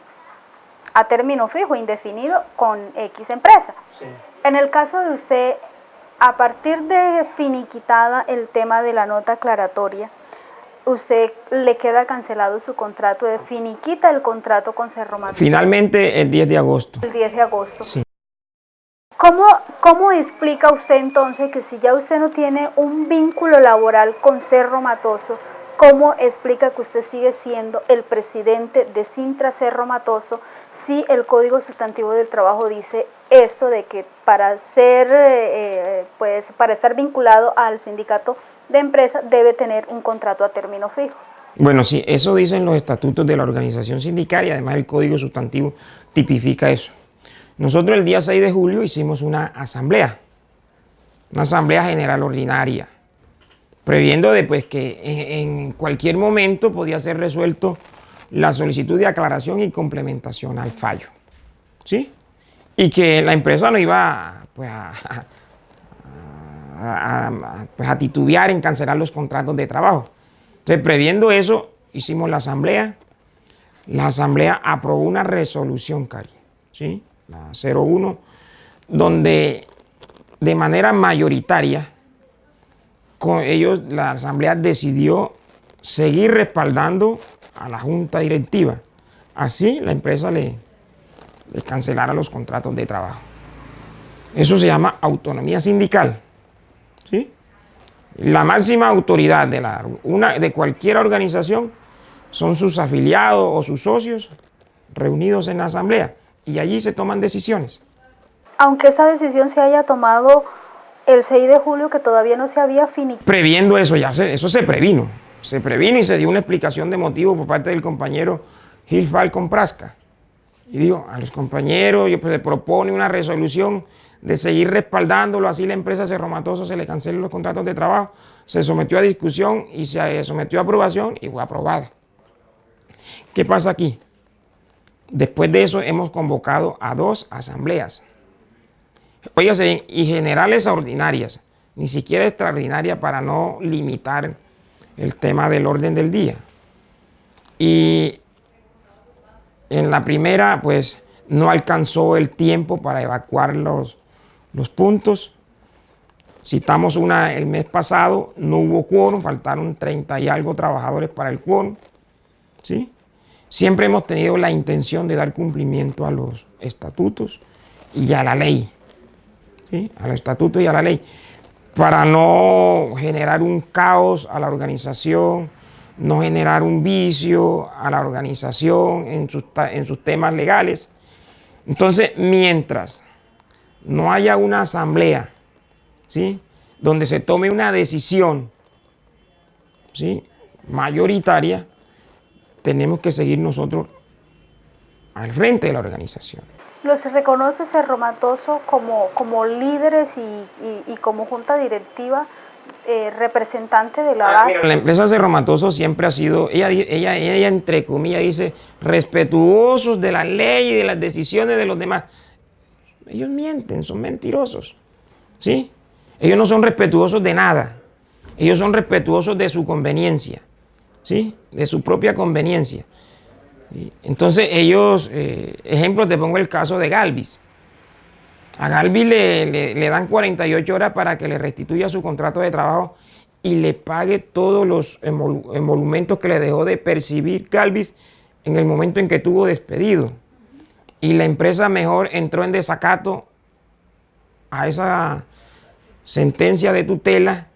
a término fijo, indefinido, con X empresa. Sí. En el caso de usted, a partir de finiquitada el tema de la nota aclaratoria, usted le queda cancelado su contrato, finiquita el contrato con Cerro Matoso. Finalmente el 10 de agosto. El 10 de agosto. Sí. ¿Cómo explica usted entonces que si ya usted no tiene un vínculo laboral con Cerro Matoso, cómo explica que usted sigue siendo el presidente de Cintra Cerro Matoso si el Código Sustantivo del Trabajo dice esto de que para estar vinculado al sindicato de empresa debe tener un contrato a término fijo? Bueno, sí, eso dicen los estatutos de la organización sindical y además el Código Sustantivo tipifica eso. Nosotros el día 6 de julio hicimos una asamblea general ordinaria, previendo después que en cualquier momento podía ser resuelto la solicitud de aclaración y complementación al fallo, ¿sí? Y que la empresa no iba pues, a pues, a titubear en cancelar los contratos de trabajo. Entonces, previendo eso, hicimos la asamblea. La asamblea aprobó una resolución, Cari, ¿sí? La 01, donde de manera mayoritaria, la asamblea decidió seguir respaldando a la junta directiva. Así la empresa le cancelara los contratos de trabajo. Eso se llama autonomía sindical, ¿sí? La máxima autoridad de cualquier organización son sus afiliados o sus socios reunidos en la asamblea y allí se toman decisiones. Aunque esta decisión se haya tomado el 6 de julio, que todavía no se había finiquitado. Previendo eso, eso se previno. Se previno y se dio una explicación de motivo por parte del compañero Gil Falcón Prasca. Y digo, a los compañeros, se propone una resolución de seguir respaldándolo, así la empresa Cerro Matoso se le cancelen los contratos de trabajo. Se sometió a discusión y se sometió a aprobación y fue aprobada. ¿Qué pasa aquí? Después de eso hemos convocado a 2 asambleas. Óigase bien, y generales a ordinarias, ni siquiera extraordinarias para no limitar el tema del orden del día. Y en la primera, pues, no alcanzó el tiempo para evacuar los puntos. Citamos una el mes pasado, no hubo quórum, faltaron 30 y algo trabajadores para el quórum, ¿sí? Siempre hemos tenido la intención de dar cumplimiento a los estatutos y a la ley, ¿sí? A los estatutos y a la ley, para no generar un caos a la organización, no generar un vicio a la organización en sus temas legales. Entonces, mientras no haya una asamblea, ¿sí?, donde se tome una decisión, ¿sí?, mayoritaria, tenemos que seguir nosotros al frente de la organización. ¿Los reconoce Cerro Matoso como líderes y como junta directiva, representante de la base? Mira, la empresa Cerro Matoso siempre ha sido, ella entre comillas dice, respetuosos de la ley y de las decisiones de los demás. Ellos mienten, son mentirosos, ¿sí? Ellos no son respetuosos de nada. Ellos son respetuosos de su conveniencia, ¿sí?, de su propia conveniencia. ¿Sí? Entonces ellos, ejemplo, te pongo el caso de Galvis. A Galvis le dan 48 horas para que le restituya su contrato de trabajo y le pague todos los emolumentos que le dejó de percibir Galvis en el momento en que tuvo despedido. Y la empresa mejor entró en desacato a esa sentencia de tutela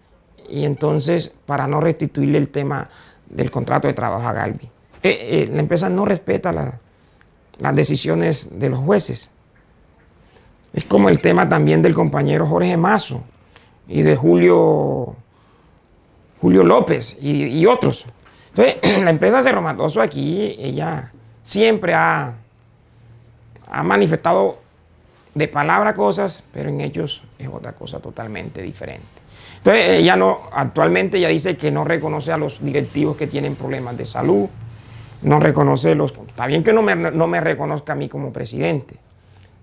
y entonces para no restituirle el tema del contrato de trabajo a Galvis. La empresa no respeta las decisiones de los jueces. Es como el tema también del compañero Jorge Mazo y de Julio López y otros. Entonces, la empresa Cerro Matoso aquí, ella siempre ha manifestado de palabra cosas, pero en hechos es otra cosa totalmente diferente. Entonces, actualmente ella dice que no reconoce a los directivos que tienen problemas de salud, no reconoce está bien que no me reconozca a mí como presidente,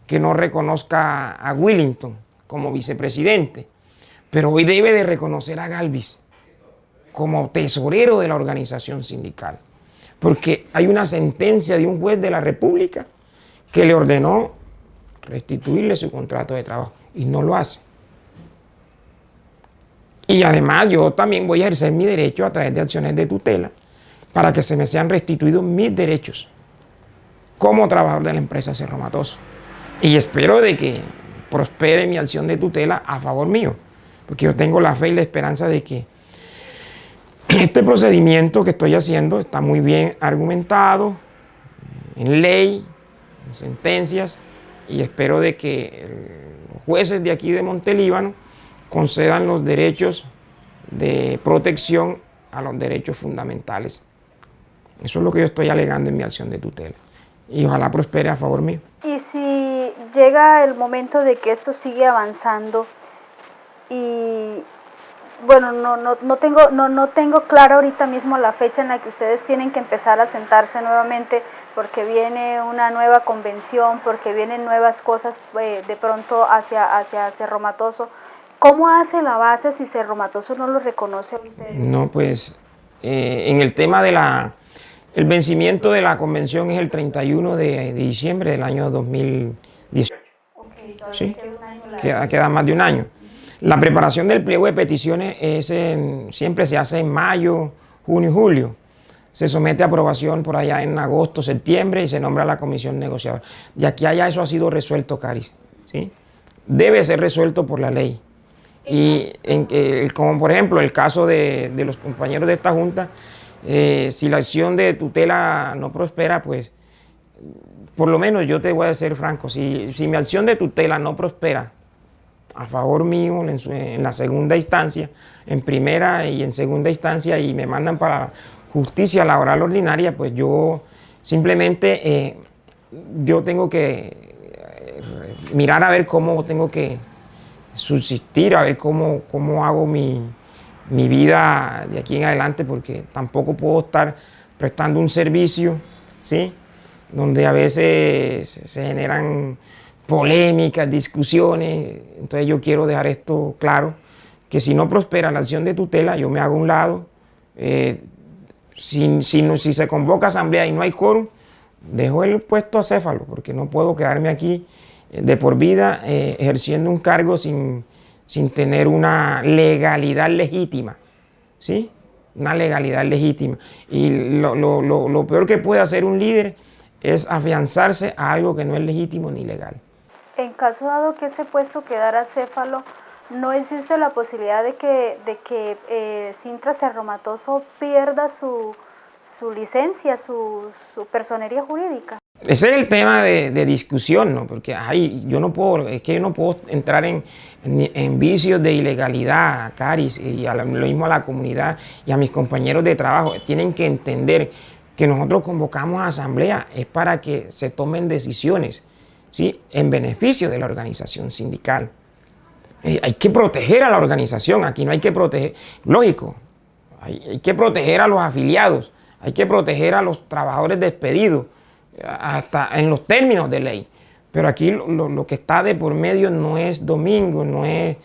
que no reconozca a Willington como vicepresidente, pero hoy debe de reconocer a Galvis como tesorero de la organización sindical, porque hay una sentencia de un juez de la República que le ordenó restituirle su contrato de trabajo y no lo hace. Y además yo también voy a ejercer mi derecho a través de acciones de tutela para que se me sean restituidos mis derechos como trabajador de la empresa Cerro Matoso. Y espero de que prospere mi acción de tutela a favor mío, porque yo tengo la fe y la esperanza de que este procedimiento que estoy haciendo está muy bien argumentado, en ley, en sentencias, y espero de que los jueces de aquí de Montelíbano concedan los derechos de protección a los derechos fundamentales. Eso es lo que yo estoy alegando en mi acción de tutela. Y ojalá prospere a favor mío. Y si llega el momento de que esto sigue avanzando y bueno, no tengo claro ahorita mismo la fecha en la que ustedes tienen que empezar a sentarse nuevamente, porque viene una nueva convención, porque vienen nuevas cosas de pronto hacia Cerro Matoso. ¿Cómo hace la base si Cerro Matoso no lo reconoce a ustedes? No, pues en el tema de el vencimiento de la convención es el 31 de diciembre del año 2018. Okay, ¿Sí? queda un año Queda más de un año. La preparación del pliego de peticiones siempre se hace en mayo, junio y julio. Se somete a aprobación por allá en agosto, septiembre y se nombra la comisión negociadora. De aquí a allá eso ha sido resuelto, Caris, ¿sí? Debe ser resuelto por la ley. Y como por ejemplo el caso de los compañeros de esta junta, si la acción de tutela no prospera, pues por lo menos yo te voy a ser franco, si mi acción de tutela no prospera a favor mío en la segunda instancia, en primera y en segunda instancia, y me mandan para justicia laboral ordinaria, pues yo simplemente yo tengo que mirar a ver cómo tengo que subsistir, a ver cómo hago mi vida de aquí en adelante, porque tampoco puedo estar prestando un servicio, ¿sí?, donde a veces se generan polémicas, discusiones. Entonces yo quiero dejar esto claro, que si no prospera la acción de tutela, yo me hago a un lado. Si se convoca asamblea y no hay quórum, dejo el puesto acéfalo, porque no puedo quedarme aquí de por vida ejerciendo un cargo sin tener una legalidad legítima, ¿sí? Una legalidad legítima. Y lo peor que puede hacer un líder es afianzarse a algo que no es legítimo ni legal. En caso dado que este puesto quedara acéfalo, ¿no existe la posibilidad de que Cintra Cerro Matoso pierda su licencia, su personería jurídica? Ese es el tema de discusión, ¿no? Porque yo no puedo entrar en vicios de ilegalidad, Caris, y lo mismo a la comunidad y a mis compañeros de trabajo. Tienen que entender que nosotros convocamos a asamblea es para que se tomen decisiones, ¿sí?, en beneficio de la organización sindical. Hay que proteger a la organización, aquí no hay que proteger, lógico, hay que proteger a los afiliados, hay que proteger a los trabajadores despedidos, hasta en los términos de ley. Pero aquí lo que está de por medio no es domingo, no es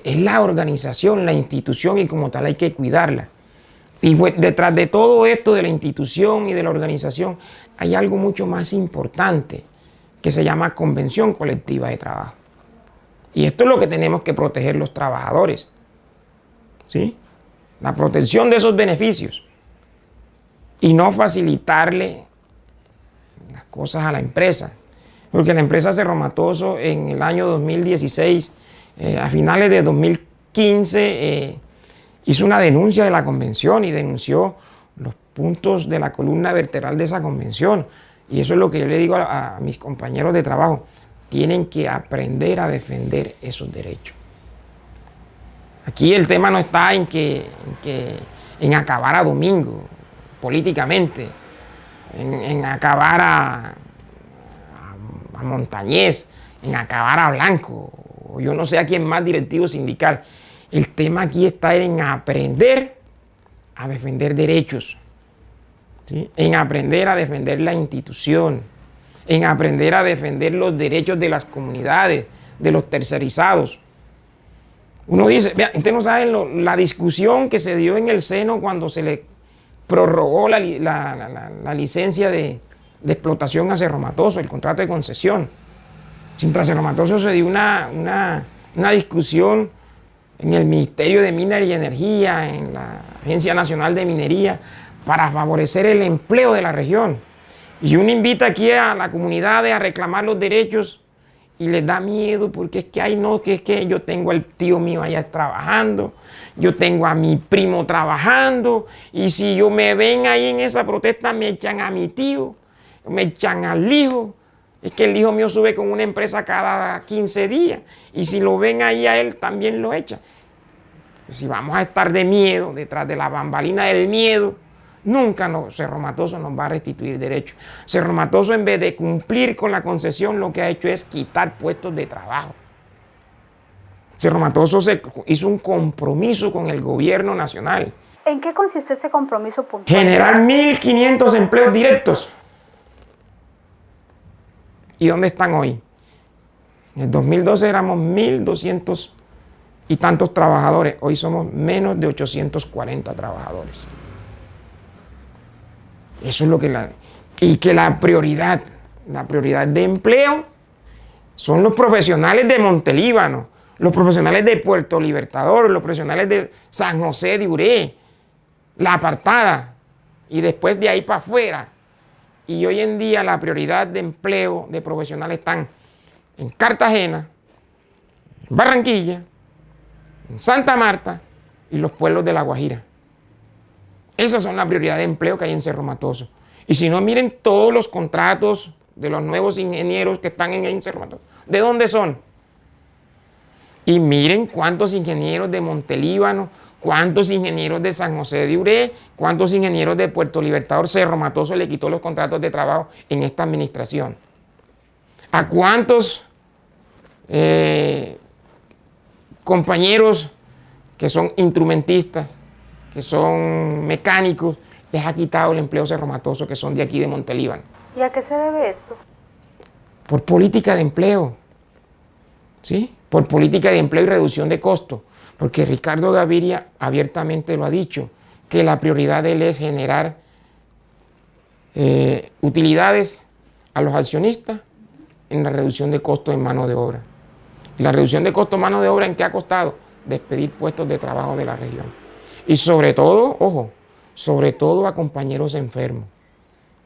la organización, la institución, y como tal hay que cuidarla. Y detrás de todo esto de la institución y de la organización hay algo mucho más importante que se llama convención colectiva de trabajo. Y esto es lo que tenemos que proteger los trabajadores, ¿sí? La protección de esos beneficios y no facilitarle las cosas a la empresa. Porque la empresa Cerro Matoso en el año 2016, a finales de 2015, hizo una denuncia de la convención y denunció los puntos de la columna vertebral de esa convención. Y eso es lo que yo le digo a mis compañeros de trabajo. Tienen que aprender a defender esos derechos. Aquí el tema no está en acabar a Domingo políticamente, en acabar a Montañez, en acabar a Blanco, o yo no sé a quién más directivo sindical. El tema aquí está en aprender a defender derechos, ¿sí?, en aprender a defender la institución, en aprender a defender los derechos de las comunidades, de los tercerizados. Uno dice, vean, ustedes no saben la discusión que se dio en el seno cuando se le prorrogó la licencia de explotación a Cerro Matoso, el contrato de concesión. Contra Cerro Matoso se dio una discusión en el Ministerio de Minas y Energía, en la Agencia Nacional de Minería, para favorecer el empleo de la región. Y uno invita aquí a la comunidad a reclamar los derechos y les da miedo porque es que yo tengo al tío mío allá trabajando, yo tengo a mi primo trabajando, y si yo me ven ahí en esa protesta me echan a mi tío, me echan al hijo. Es que el hijo mío sube con una empresa cada 15 días y si lo ven ahí a él también lo echan. Si vamos a estar de miedo, detrás de la bambalina del miedo, nunca Cerro Matoso nos va a restituir derechos. Cerro Matoso, en vez de cumplir con la concesión, lo que ha hecho es quitar puestos de trabajo. Cerro Matoso hizo un compromiso con el gobierno nacional. ¿En qué consiste este compromiso puntual? Generar 1.500 empleos directos. ¿Y dónde están hoy? En el 2012 éramos 1.200 y tantos trabajadores. Hoy somos menos de 840 trabajadores. Eso es lo que y que la prioridad de empleo son los profesionales de Montelíbano, los profesionales de Puerto Libertador, los profesionales de San José de Uré, La Apartada, y después de ahí para afuera. Y hoy en día la prioridad de empleo de profesionales están en Cartagena, en Barranquilla, en Santa Marta y los pueblos de La Guajira. Esas son las prioridades de empleo que hay en Cerro Matoso. Y si no, miren todos los contratos de los nuevos ingenieros que están en Cerro Matoso. ¿De dónde son? Y miren cuántos ingenieros de Montelíbano, cuántos ingenieros de San José de Uré, cuántos ingenieros de Puerto Libertador. Cerro Matoso le quitó los contratos de trabajo en esta administración. ¿A cuántos compañeros que son instrumentistas, que son mecánicos, les ha quitado el empleo Cerro Matoso, que son de aquí de Montelíbano? ¿Y a qué se debe esto? Por política de empleo, ¿sí? Por política de empleo y reducción de costos. Porque Ricardo Gaviria abiertamente lo ha dicho, que la prioridad de él es generar utilidades a los accionistas en la reducción de costos en mano de obra. Y la reducción de costos en mano de obra, ¿en qué ha costado? Despedir puestos de trabajo de la región. Y sobre todo, ojo, sobre todo a compañeros enfermos.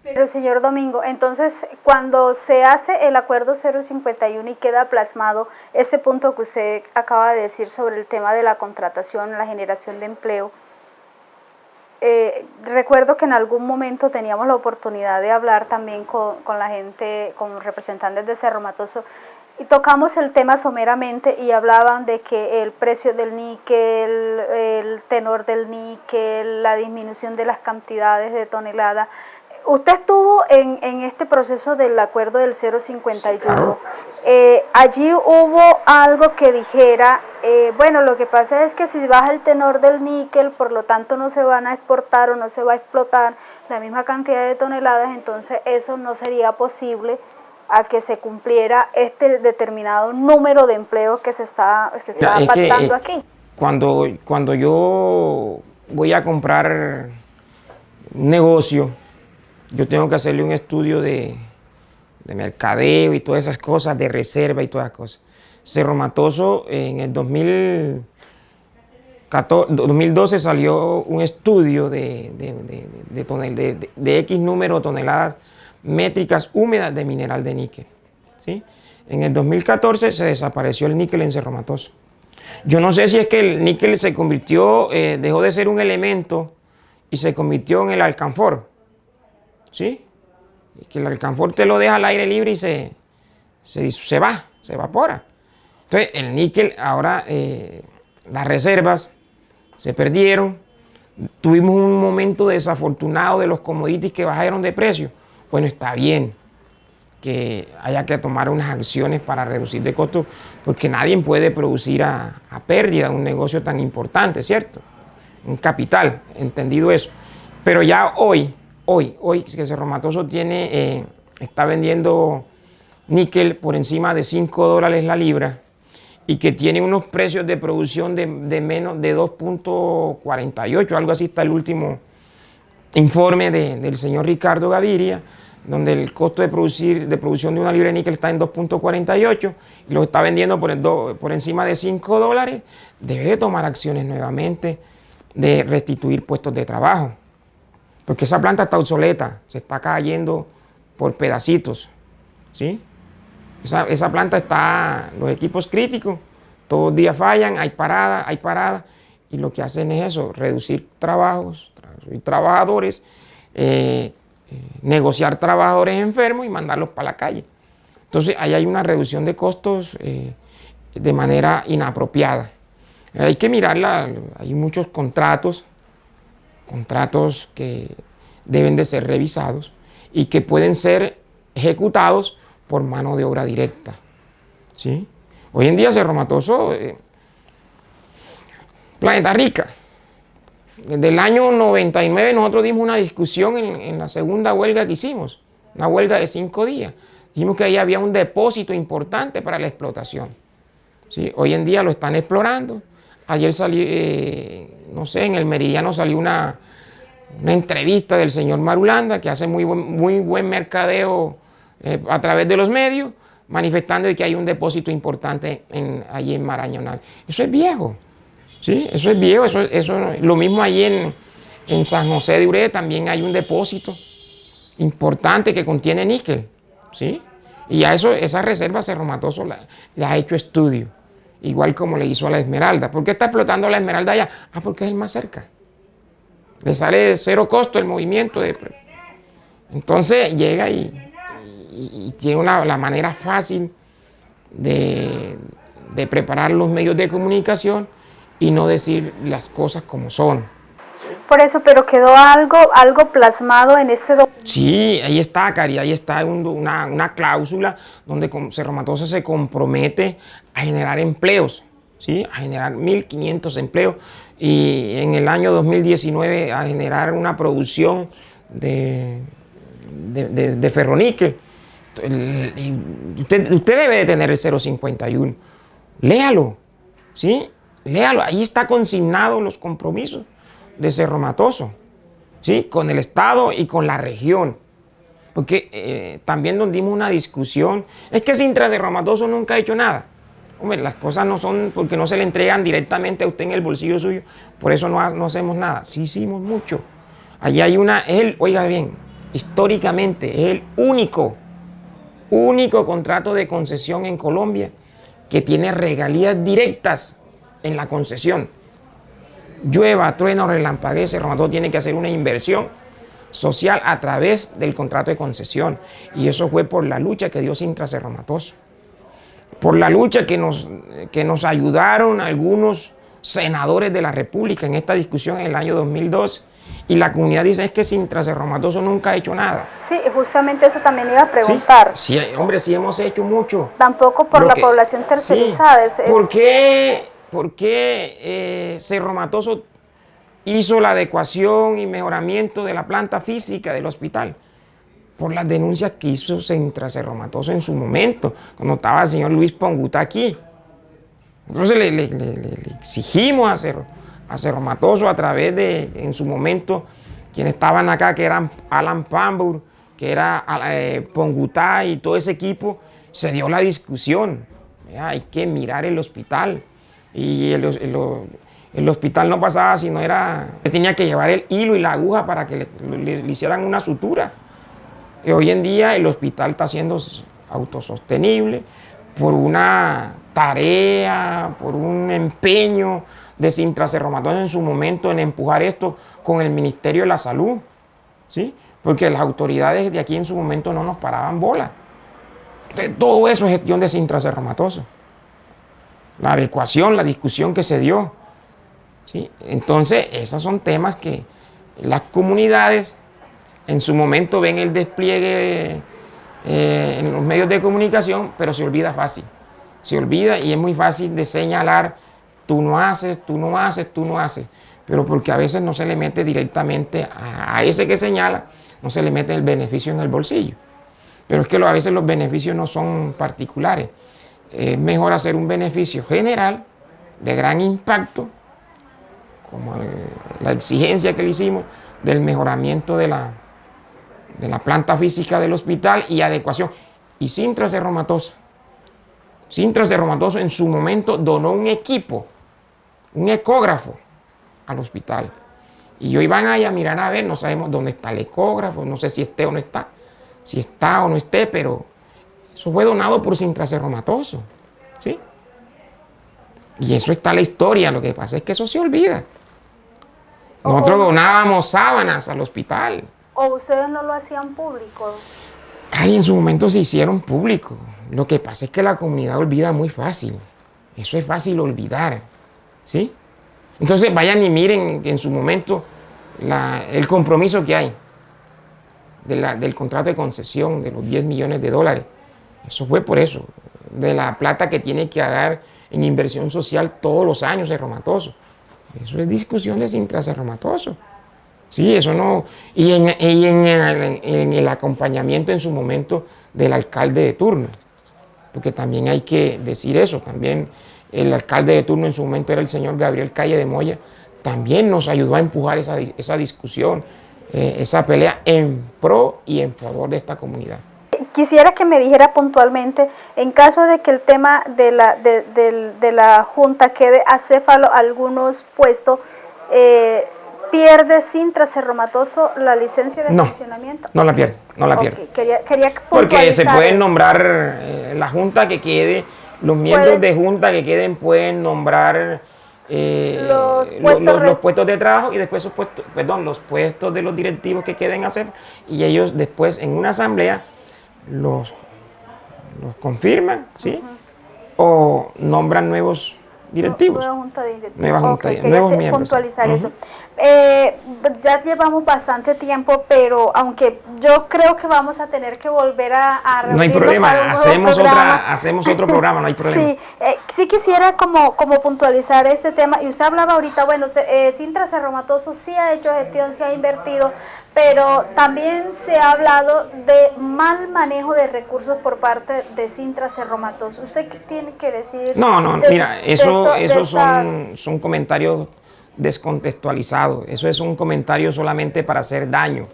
Pero señor Domingo, entonces cuando se hace el acuerdo 051 y queda plasmado este punto que usted acaba de decir sobre el tema de la contratación, la generación de empleo, recuerdo que en algún momento teníamos la oportunidad de hablar también con la gente, con representantes de Cerro Matoso, y tocamos el tema someramente y hablaban de que el precio del níquel, el tenor del níquel, la disminución de las cantidades de toneladas. Usted estuvo en este proceso del acuerdo del 051. Claro. Allí hubo algo que dijera, bueno, lo que pasa es que si baja el tenor del níquel, por lo tanto no se van a exportar o no se va a explotar la misma cantidad de toneladas, entonces eso no sería posible a que se cumpliera este determinado número de empleos que se está pactando aquí. Cuando yo voy a comprar un negocio, yo tengo que hacerle un estudio de mercadeo y todas esas cosas, de reserva y todas esas cosas. Cerro Matoso en el 2012 salió un estudio de X número de toneladas métricas húmedas de mineral de níquel, ¿sí? En el 2014 se desapareció el níquel en Cerro Matoso. Yo no sé si es que el níquel se convirtió, dejó de ser un elemento y se convirtió en el alcanfor, ¿sí? Y que el alcanfor te lo deja al aire libre y se evapora. Entonces el níquel ahora, las reservas se perdieron, tuvimos un momento desafortunado de los commodities que bajaron de precio. Bueno, está bien que haya que tomar unas acciones para reducir de costos, porque nadie puede producir a pérdida un negocio tan importante, ¿cierto? Un capital, entendido eso. Pero ya hoy que Cerro Matoso está vendiendo níquel por encima de $5 la libra y que tiene unos precios de producción de menos de 2.48, algo así está el último informe del señor Ricardo Gaviria, donde el costo de producción de una libra de níquel está en 2.48 y lo está vendiendo por encima de $5, debe de tomar acciones nuevamente de restituir puestos de trabajo, porque esa planta está obsoleta, se está cayendo por pedacitos, ¿sí? Esa planta está, los equipos críticos, todos los días fallan, hay paradas, y lo que hacen es eso, reducir trabajos, reducir trabajadores, negociar trabajadores enfermos y mandarlos para la calle. Entonces ahí hay una reducción de costos de manera inapropiada. Hay que mirarla, hay muchos contratos que deben de ser revisados y que pueden ser ejecutados por mano de obra directa, ¿sí? Hoy en día Cerro Matoso, Planeta Rica. Desde el año 99 nosotros dimos una discusión en la segunda huelga que hicimos, una huelga de 5 días. Dijimos que ahí había un depósito importante para la explotación, ¿sí? Hoy en día lo están explorando, Ayer salió, no sé, en el Meridiano salió una entrevista del señor Marulanda, que hace muy buen mercadeo a través de los medios, manifestando que hay un depósito importante allí en Marañonal. Eso es viejo, ¿sí? Eso es viejo. Lo mismo allí en San José de Uré también hay un depósito importante que contiene níquel, ¿sí? Y a esa reserva Cerro Matoso le ha hecho estudio, igual como le hizo a la Esmeralda. ¿Por qué está explotando la Esmeralda allá? Ah, porque es el más cerca. Le sale de cero costo el movimiento. Entonces llega y tiene la manera fácil de preparar los medios de comunicación y no decir las cosas como son. Por eso, pero quedó algo plasmado en este documento. Sí, ahí está, Cari, ahí está una cláusula donde Cerro Matoso se compromete a generar empleos, ¿sí? A generar 1.500 empleos y en el año 2019 a generar una producción de ferroníquel. Usted debe de tener el 051. Léalo, ¿sí? Léalo, ahí está consignado los compromisos de Cerro Matoso, ¿sí? Con el Estado y con la región. Porque también nos dimos una discusión. Es que Cintra Cerro Matoso nunca ha hecho nada. Hombre, las cosas no son porque no se le entregan directamente a usted en el bolsillo suyo, por eso no hacemos nada. Sí hicimos mucho. Allí hay oiga bien, históricamente es el único contrato de concesión en Colombia que tiene regalías directas en la concesión. Llueva, truena o relampaguee, Cerro Matoso tiene que hacer una inversión social a través del contrato de concesión. Y eso fue por la lucha que dio Cintra Cerro Matoso. Por la lucha que nos ayudaron algunos senadores de la República en esta discusión en el año 2002. Y la comunidad dice es que Cintra Cerro Matoso nunca ha hecho nada. Sí, justamente eso también iba a preguntar. Sí, hombre, sí hemos hecho mucho. Tampoco por la población tercerizada. Sí. ¿Por qué Cerro Matoso hizo la adecuación y mejoramiento de la planta física del hospital? Por las denuncias que hizo Cintra Cerro Matoso en su momento, cuando estaba el señor Luis Pongutá aquí. Entonces le exigimos a Cerro Matoso a través de, en su momento, quienes estaban acá, que eran Alan Pambur, que era Pongutá y todo ese equipo, se dio la discusión. Hay que mirar el hospital. Y el hospital no pasaba si no era... Tenía que llevar el hilo y la aguja para que le hicieran una sutura. Y hoy en día el hospital está siendo autosostenible por una tarea, por un empeño de Cintra Cerro Matoso en su momento en empujar esto con el Ministerio de la Salud, ¿sí? Porque las autoridades de aquí en su momento no nos paraban bola. Entonces, todo eso es gestión de Cintra Cerro Matoso. La adecuación, la discusión que se dio, ¿sí? Entonces, esos son temas que las comunidades en su momento ven el despliegue en los medios de comunicación, pero se olvida fácil. Se olvida y es muy fácil de señalar, tú no haces, tú no haces, tú no haces. Pero porque a veces no se le mete directamente a ese que señala, no se le mete el beneficio en el bolsillo. Pero es que a veces los beneficios no son particulares. Es mejor hacer un beneficio general de gran impacto, como la exigencia que le hicimos del mejoramiento de la planta física del hospital y adecuación. Y Cintra Cerro Matoso en su momento donó un equipo, un ecógrafo al hospital. Y hoy van ahí a mirar a ver, no sabemos dónde está el ecógrafo, no sé si esté o no está, si está o no esté, pero eso fue donado por Cintra Cerro Matoso, ¿sí? Y eso está en la historia, lo que pasa es que eso se olvida. Nosotros donábamos sábanas al hospital. ¿O ustedes no lo hacían público? Ay, en su momento se hicieron públicos. Lo que pasa es que la comunidad olvida muy fácil. Eso es fácil olvidar, ¿sí? Entonces vayan y miren en su momento el compromiso que hay del contrato de concesión de los 10 millones de dólares. Eso fue por eso, de la plata que tiene que dar en inversión social todos los años Cerro Matoso. Eso es discusión de Cintra Cerro Matoso. Sí, eso no. Y en el acompañamiento en su momento del alcalde de turno. Porque también hay que decir eso. También el alcalde de turno en su momento era el señor Gabriel Calle de Moya, también nos ayudó a empujar esa discusión, esa pelea en pro y en favor de esta comunidad. Quisiera que me dijera puntualmente, en caso de que el tema de la Junta quede acéfalo algunos puestos, ¿pierde Cintra Cerro Matoso la licencia de funcionamiento? No la pierde, no la pierde. Quería porque se pueden nombrar la Junta que quede, los miembros de Junta que queden pueden nombrar los puestos de trabajo y después los puestos de los directivos que queden a hacer, y ellos después en una asamblea los confirman, ¿sí? O nombran nuevos directivos. Nueva junta de directivos. Nueva junta, nuevos miembros. Puntualizar eso. Ya llevamos bastante tiempo, pero aunque yo creo que vamos a tener que volver a reunirnos. No hay problema, hacemos otro programa, no hay problema. Sí, sí quisiera como puntualizar este tema, y usted hablaba ahorita, bueno, Cintra Cerro Matoso sí ha hecho gestión, sí ha invertido, pero también se ha hablado de mal manejo de recursos por parte de Cintra Cerro Matoso. ¿Usted qué tiene que decir? Mira, esos son comentarios descontextualizados. Eso es un comentario solamente para hacer daño,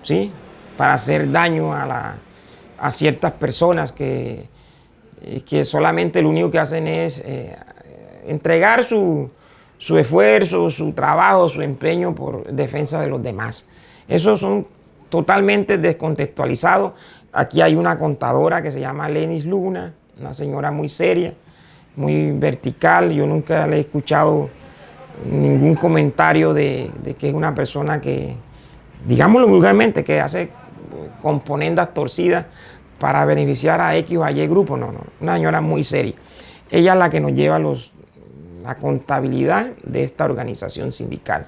¿sí? Para hacer daño a ciertas personas que solamente lo único que hacen es entregar su esfuerzo, su trabajo, su empeño por defensa de los demás. Esos son totalmente descontextualizados. Aquí hay una contadora que se llama Lenis Luna, una señora muy seria, muy vertical. Yo nunca le he escuchado ningún comentario de que es una persona que, digámoslo vulgarmente, que hace componendas torcidas para beneficiar a X o a Y grupo. No, una señora muy seria. Ella es la que nos lleva la contabilidad de esta organización sindical.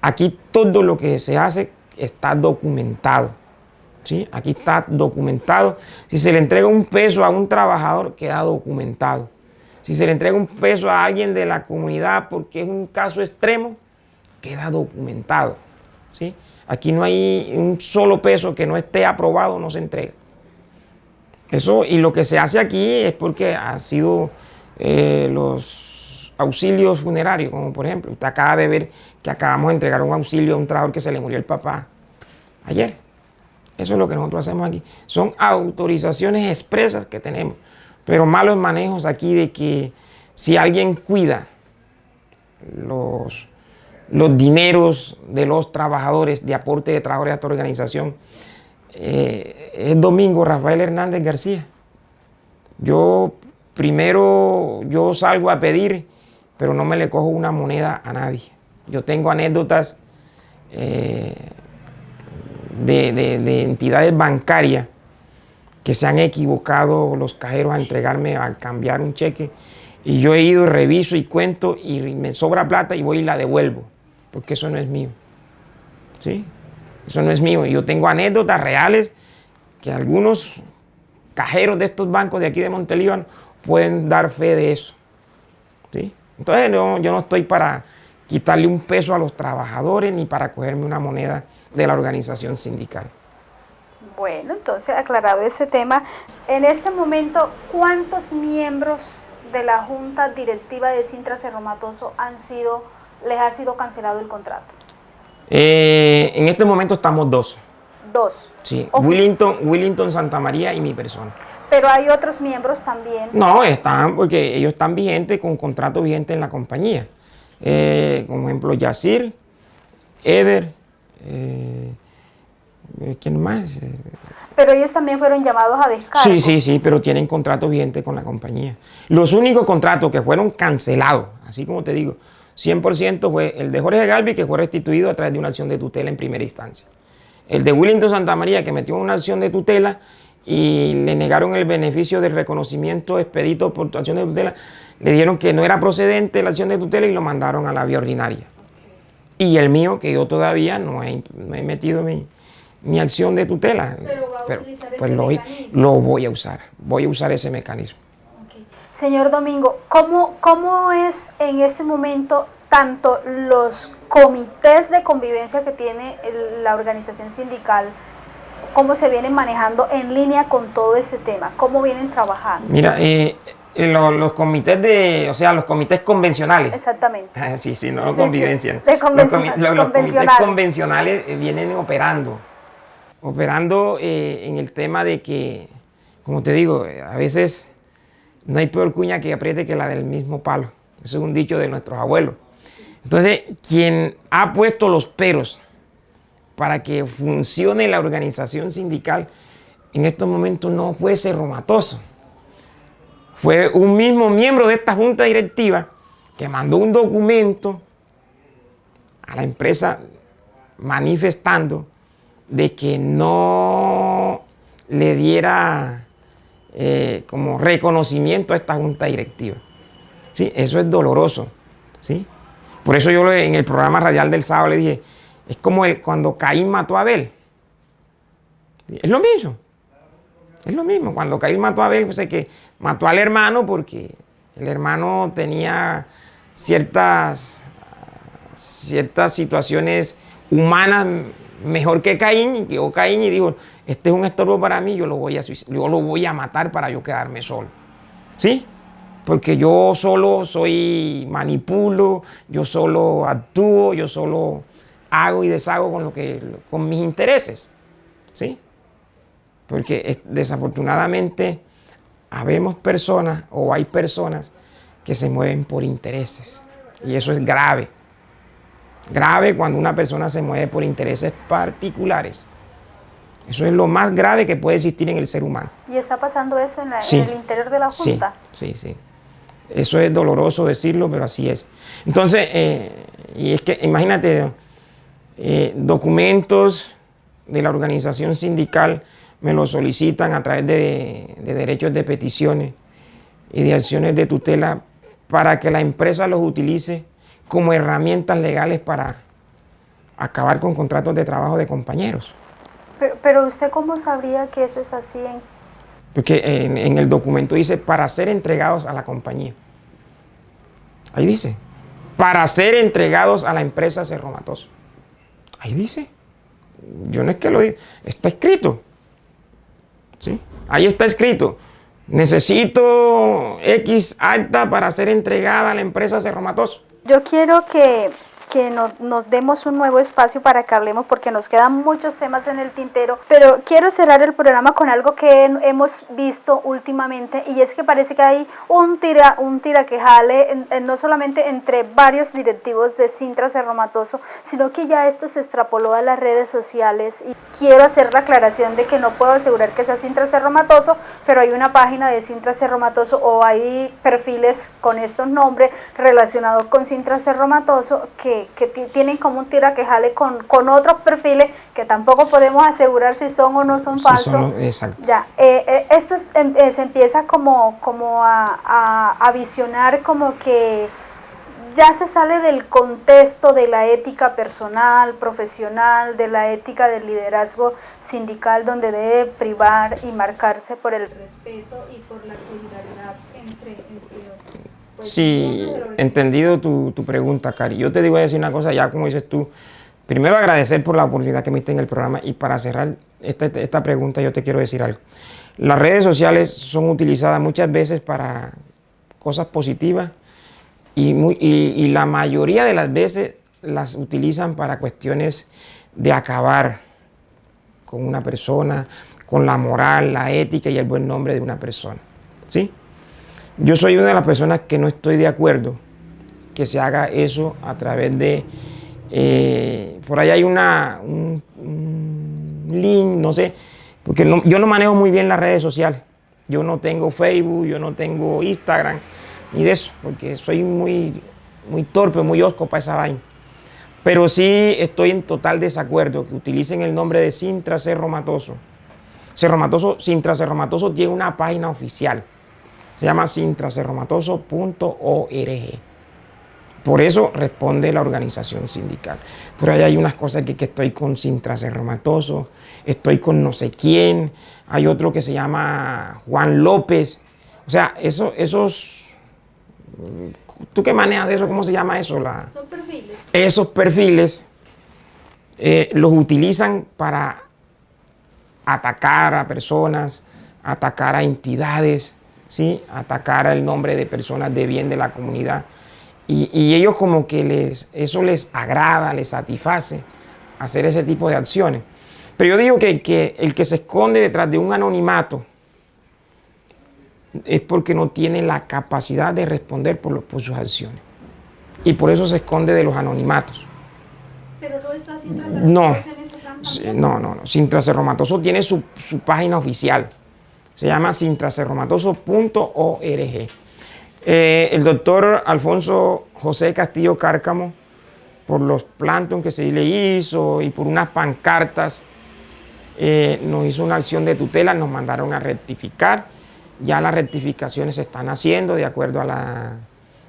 Aquí todo lo que se hace está documentado, ¿sí? Aquí está documentado. Si se le entrega un peso a un trabajador, queda documentado. Si se le entrega un peso a alguien de la comunidad porque es un caso extremo, queda documentado, ¿sí? Aquí no hay un solo peso que no esté aprobado, no se entrega. Eso, y lo que se hace aquí es porque ha sido los auxilios funerarios, como por ejemplo, usted acaba de ver que acabamos de entregar un auxilio a un trabajador que se le murió el papá ayer. Eso es lo que nosotros hacemos aquí. Son autorizaciones expresas que tenemos. Pero malos manejos aquí de que si alguien cuida los dineros de los trabajadores, de aporte de trabajadores a esta organización, es Domingo Rafael Hernández García. Yo salgo a pedir, pero no me le cojo una moneda a nadie. Yo tengo anécdotas de entidades bancarias que se han equivocado los cajeros a entregarme, a cambiar un cheque, y yo he ido, reviso y cuento y me sobra plata y voy y la devuelvo, porque eso no es mío, ¿sí? Eso no es mío. Y yo tengo anécdotas reales que algunos cajeros de estos bancos de aquí de Montelíbano pueden dar fe de eso, ¿sí? Entonces yo no estoy para quitarle un peso a los trabajadores ni para cogerme una moneda de la organización sindical. Bueno, entonces aclarado ese tema, en este momento, ¿cuántos miembros de la Junta Directiva de Cintra Cerro Matoso les ha sido cancelado el contrato? En este momento estamos dos. ¿Dos? Sí, Willington Santa María y mi persona. Pero hay otros miembros también. No, están porque ellos están vigentes con contrato vigente en la compañía. Como ejemplo, Yacir, Eder, ¿quién más? Pero ellos también fueron llamados a descargo. Sí, pero tienen contrato vigente con la compañía. Los únicos contratos que fueron cancelados, así como te digo, 100% fue el de Jorge Galvi, que fue restituido a través de una acción de tutela en primera instancia. El de Willington Santa María, que metió una acción de tutela y le negaron el beneficio del reconocimiento expedito por acción de tutela, le dijeron que no era procedente la acción de tutela y lo mandaron a la vía ordinaria. Y el mío, que yo todavía no he metido mi acción de tutela. Pero va a utilizar pues mecanismo. Lo voy a usar ese mecanismo. Okay. Señor Domingo, ¿cómo es en este momento tanto los comités de convivencia que tiene la organización sindical, cómo se vienen manejando en línea con todo este tema? ¿Cómo vienen trabajando? Mira, Los comités o sea, los comités convencionales. Exactamente. Sí, no convivencia. De Los comités convencionales vienen operando en el tema de que, como te digo, a veces no hay peor cuña que apriete que la del mismo palo. Eso es un dicho de nuestros abuelos. Entonces, quien ha puesto los peros para que funcione la organización sindical en estos momentos no fue Cerro Matoso. Fue un mismo miembro de esta junta directiva que mandó un documento a la empresa manifestando de que no le diera como reconocimiento a esta junta directiva. ¿Sí? Eso es doloroso. ¿Sí? Por eso yo en el programa radial del sábado le dije, es como cuando Caín mató a Abel. Es lo mismo. Es lo mismo. Cuando Caín mató a Abel, pues que mató al hermano porque el hermano tenía ciertas situaciones humanas mejor que Caín, y llegó Caín y dijo, este es un estorbo para mí, yo lo voy a matar para yo quedarme solo. ¿Sí? Porque yo solo manipulo, yo solo actúo, yo solo hago y deshago con mis intereses. ¿Sí? Porque desafortunadamente habemos personas o hay personas que se mueven por intereses. Y eso es grave. Grave cuando una persona se mueve por intereses particulares. Eso es lo más grave que puede existir en el ser humano. ¿Y está pasando eso en el interior de la Junta? Sí. Eso es doloroso decirlo, pero así es. Entonces, y es que imagínate, documentos de la organización sindical me lo solicitan a través de derechos de peticiones y de acciones de tutela para que la empresa los utilice como herramientas legales para acabar con contratos de trabajo de compañeros. Pero ¿usted cómo sabría que eso es así? Porque en el documento dice para ser entregados a la compañía. Ahí dice, para ser entregados a la empresa Cerro Matoso. Ahí dice. Yo no es que lo diga, está escrito. ¿Sí? Ahí está escrito. Necesito X acta para ser entregada a la empresa Cerro Matoso. Yo quiero que nos demos un nuevo espacio para que hablemos porque nos quedan muchos temas en el tintero, pero quiero cerrar el programa con algo que hemos visto últimamente y es que parece que hay un tira que jale no solamente entre varios directivos de Cintra Cerro Matoso, sino que ya esto se extrapoló a las redes sociales y quiero hacer la aclaración de que no puedo asegurar que sea Cintra Cerro Matoso, pero hay una página de Cintra Cerro Matoso o hay perfiles con estos nombres relacionados con Cintra Cerro Matoso que tienen como un tira que jale con otros perfiles que tampoco podemos asegurar si son o no son falsos. Exacto. Ya, esto se empieza como a visionar como que ya se sale del contexto de la ética personal, profesional, de la ética del liderazgo sindical, donde debe privar y marcarse por el respeto y por la solidaridad entre otros. Sí, entendido tu pregunta, Cari. Yo te digo a decir una cosa, ya como dices tú, primero agradecer por la oportunidad que me diste en el programa y para cerrar esta pregunta yo te quiero decir algo. Las redes sociales son utilizadas muchas veces para cosas positivas y la mayoría de las veces las utilizan para cuestiones de acabar con una persona, con la moral, la ética y el buen nombre de una persona. ¿Sí? Yo soy una de las personas que no estoy de acuerdo que se haga eso a través de... por ahí hay un link, no sé, porque yo no manejo muy bien las redes sociales. Yo no tengo Facebook, yo no tengo Instagram, ni de eso, porque soy muy torpe, muy osco para esa vaina. Pero sí estoy en total desacuerdo que utilicen el nombre de Cintra Cerro Matoso. Cintra Cerro Matoso tiene una página oficial. Se llama cintracerromatoso.org. Por eso responde la organización sindical. Por ahí hay unas cosas que estoy con Cintra Cerro Matoso, estoy con no sé quién, hay otro que se llama Juan López. O sea, esos... ¿Tú qué manejas eso? ¿Cómo se llama eso? Son perfiles. Esos perfiles los utilizan para atacar a personas, atacar a entidades, ¿sí? Atacar el nombre de personas de bien de la comunidad. Y ellos como que eso les agrada, les satisface hacer ese tipo de acciones. Pero yo digo que el que se esconde detrás de un anonimato es porque no tiene la capacidad de responder por sus acciones. Y por eso se esconde de los anonimatos. ¿Pero no está Sintra Cerromatoso en ese plan también? No. Sintra Cerromatoso tiene su página oficial. Se llama sintracerromatoso.org. El doctor Alfonso José Castillo Cárcamo, por los plantones que se le hizo y por unas pancartas, nos hizo una acción de tutela, nos mandaron a rectificar. Ya las rectificaciones se están haciendo de acuerdo a la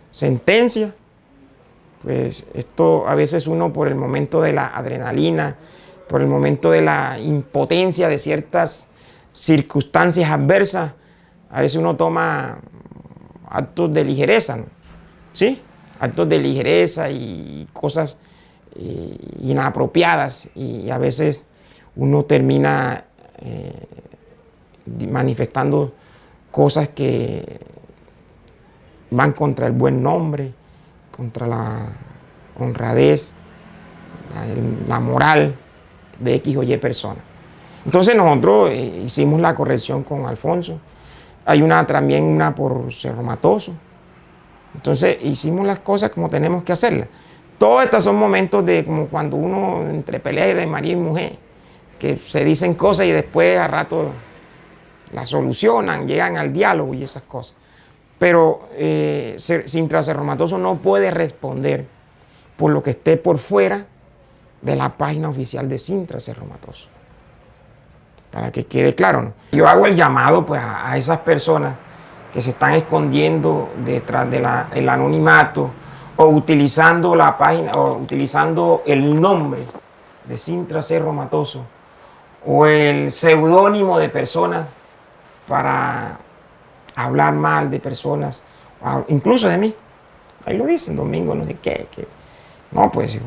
sentencia. Pues esto a veces uno por el momento de la adrenalina, por el momento de la impotencia de ciertas circunstancias adversas, a veces uno toma actos de ligereza, ¿no? ¿Sí? Actos de ligereza y cosas inapropiadas, y a veces uno termina manifestando cosas que van contra el buen nombre, contra la honradez, la moral de X o Y persona. Entonces nosotros hicimos la corrección con Alfonso. Hay también una por Cerromatoso. Entonces hicimos las cosas como tenemos que hacerlas. Todos estos son momentos de como cuando uno entre pelea de marido y mujer, que se dicen cosas y después a rato las solucionan, llegan al diálogo y esas cosas. Pero Sintra Cerromatoso no puede responder por lo que esté por fuera de la página oficial de Sintra Cerromatoso. Para que quede claro, ¿no? Yo hago el llamado pues, a esas personas que se están escondiendo detrás del anonimato o utilizando la página o utilizando el nombre de Sintra Cerromatoso o el seudónimo de personas para hablar mal de personas, incluso de mí. Ahí lo dicen, Domingo, no sé qué. No, pues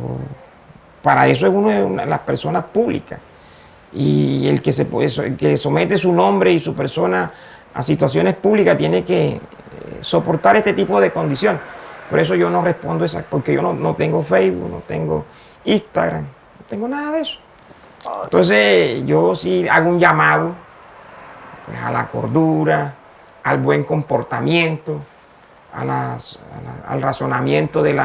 para eso es uno de las personas públicas. Y el que somete su nombre y su persona a situaciones públicas tiene que soportar este tipo de condiciones. Por eso yo no respondo porque yo no tengo Facebook, no tengo Instagram, no tengo nada de eso. Entonces yo sí hago un llamado pues, a la cordura, al buen comportamiento, al razonamiento del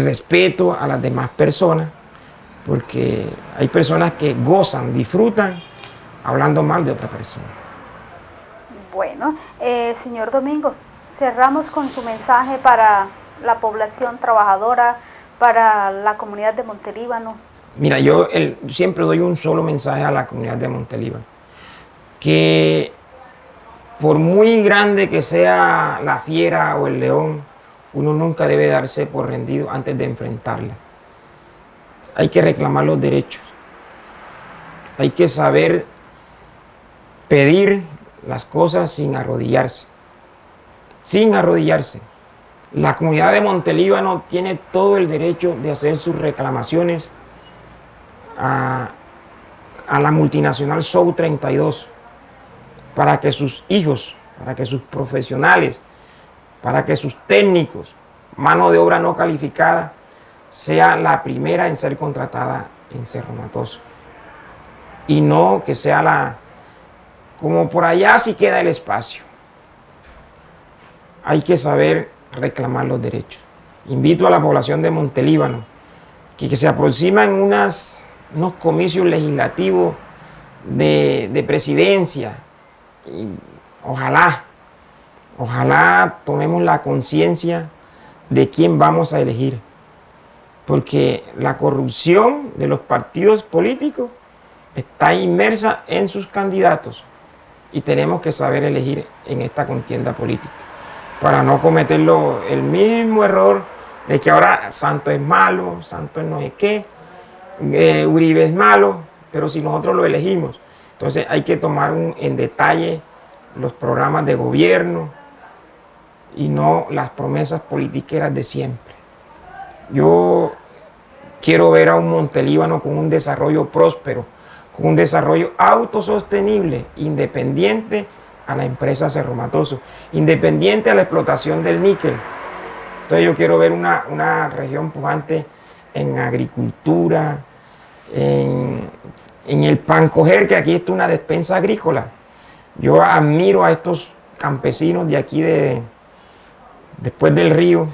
respeto a las demás personas, porque hay personas que gozan, disfrutan hablando mal de otra persona. Bueno, señor Domingo, cerramos con su mensaje para la población trabajadora, para la comunidad de Montelíbano. Mira, yo siempre doy un solo mensaje a la comunidad de Montelíbano, que por muy grande que sea la fiera o el león, uno nunca debe darse por rendido antes de enfrentarla. Hay que reclamar los derechos. Hay que saber pedir las cosas sin arrodillarse. Sin arrodillarse. La comunidad de Montelíbano tiene todo el derecho de hacer sus reclamaciones a la multinacional SOU 32 para que sus hijos, para que sus profesionales, para que sus técnicos, mano de obra no calificada, sea la primera en ser contratada en Cerromatoso. Y no que sea como por allá sí queda el espacio. Hay que saber reclamar los derechos. Invito a la población de Montelíbano que se aproximan unos comicios legislativos de presidencia. Y ojalá tomemos la conciencia de quién vamos a elegir. Porque la corrupción de los partidos políticos está inmersa en sus candidatos y tenemos que saber elegir en esta contienda política para no cometer el mismo error de que ahora Santos es malo, Santos no sé qué, Uribe es malo, pero si nosotros lo elegimos. Entonces hay que tomar en detalle los programas de gobierno y no las promesas politiqueras de siempre. Yo quiero ver a un Montelíbano con un desarrollo próspero, con un desarrollo autosostenible, independiente a la empresa Cerro Matoso, independiente a la explotación del níquel. Entonces yo quiero ver una región pujante en agricultura, en el Pancoger, que aquí está una despensa agrícola. Yo admiro a estos campesinos de aquí, después del río,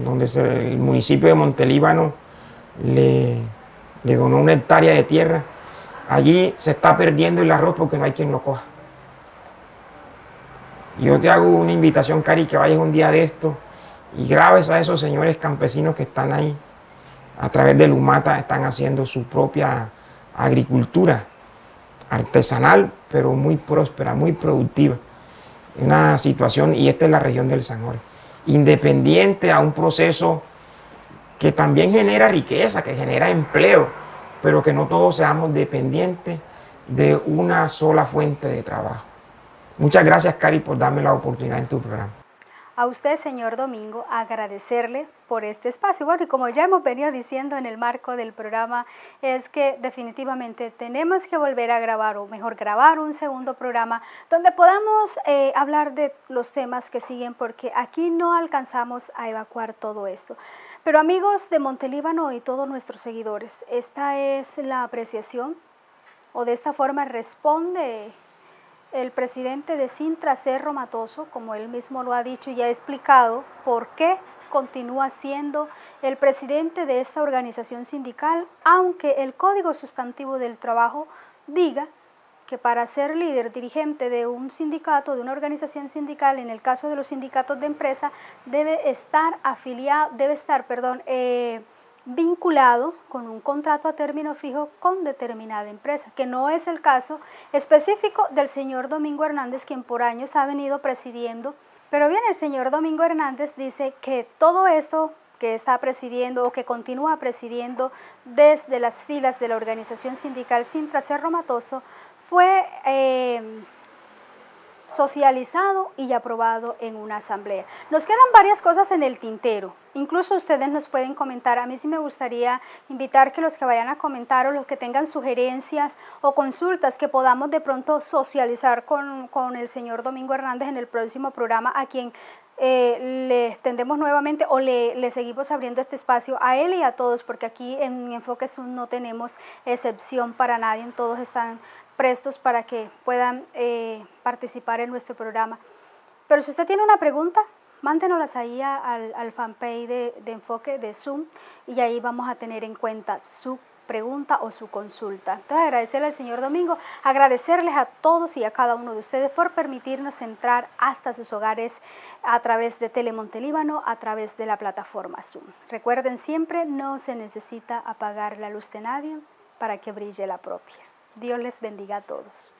donde el municipio de Montelíbano le donó una hectárea de tierra. Allí se está perdiendo el arroz porque no hay quien lo coja. Yo te hago una invitación, Cari, que vayas un día de esto y grabes a esos señores campesinos que están ahí. A través del Lumata están haciendo su propia agricultura artesanal, pero muy próspera, muy productiva. Una situación, y esta es la región del San Jorge, independiente a un proceso que también genera riqueza, que genera empleo, pero que no todos seamos dependientes de una sola fuente de trabajo. Muchas gracias, Cari, por darme la oportunidad en tu programa. A usted, señor Domingo, agradecerle por este espacio. Bueno, y como ya hemos venido diciendo en el marco del programa, es que definitivamente tenemos que volver a grabar, o mejor grabar un segundo programa, donde podamos hablar de los temas que siguen, porque aquí no alcanzamos a evacuar todo esto. Pero amigos de Montelíbano y todos nuestros seguidores, esta es la apreciación, o de esta forma responde el presidente de Cintra, Cerro Matoso, como él mismo lo ha dicho y ha explicado por qué continúa siendo el presidente de esta organización sindical, aunque el Código Sustantivo del Trabajo diga que para ser líder dirigente de un sindicato, de una organización sindical, en el caso de los sindicatos de empresa, debe estar vinculado con un contrato a término fijo con determinada empresa, que no es el caso específico del señor Domingo Hernández, quien por años ha venido presidiendo. Pero bien, el señor Domingo Hernández dice que todo esto que está presidiendo o que continúa presidiendo desde las filas de la organización sindical Cintra Cerro Matoso fue socializado y aprobado en una asamblea. Nos quedan varias cosas en el tintero, incluso ustedes nos pueden comentar. A mí sí me gustaría invitar que los que vayan a comentar o los que tengan sugerencias o consultas que podamos de pronto socializar con el señor Domingo Hernández en el próximo programa, a quien le extendemos nuevamente o le seguimos abriendo este espacio a él y a todos, porque aquí en Enfoque Zoom no tenemos excepción para nadie, todos están prestos para que puedan participar en nuestro programa. Pero si usted tiene una pregunta, mándenoslas ahí al fanpage de Enfoque de Zoom, y ahí vamos a tener en cuenta su pregunta o su consulta. Entonces, agradecerle al señor Domingo, agradecerles a todos y a cada uno de ustedes por permitirnos entrar hasta sus hogares a través de Telemontelíbano, a través de la plataforma Zoom. Recuerden siempre, no se necesita apagar la luz de nadie para que brille la propia. Dios les bendiga a todos.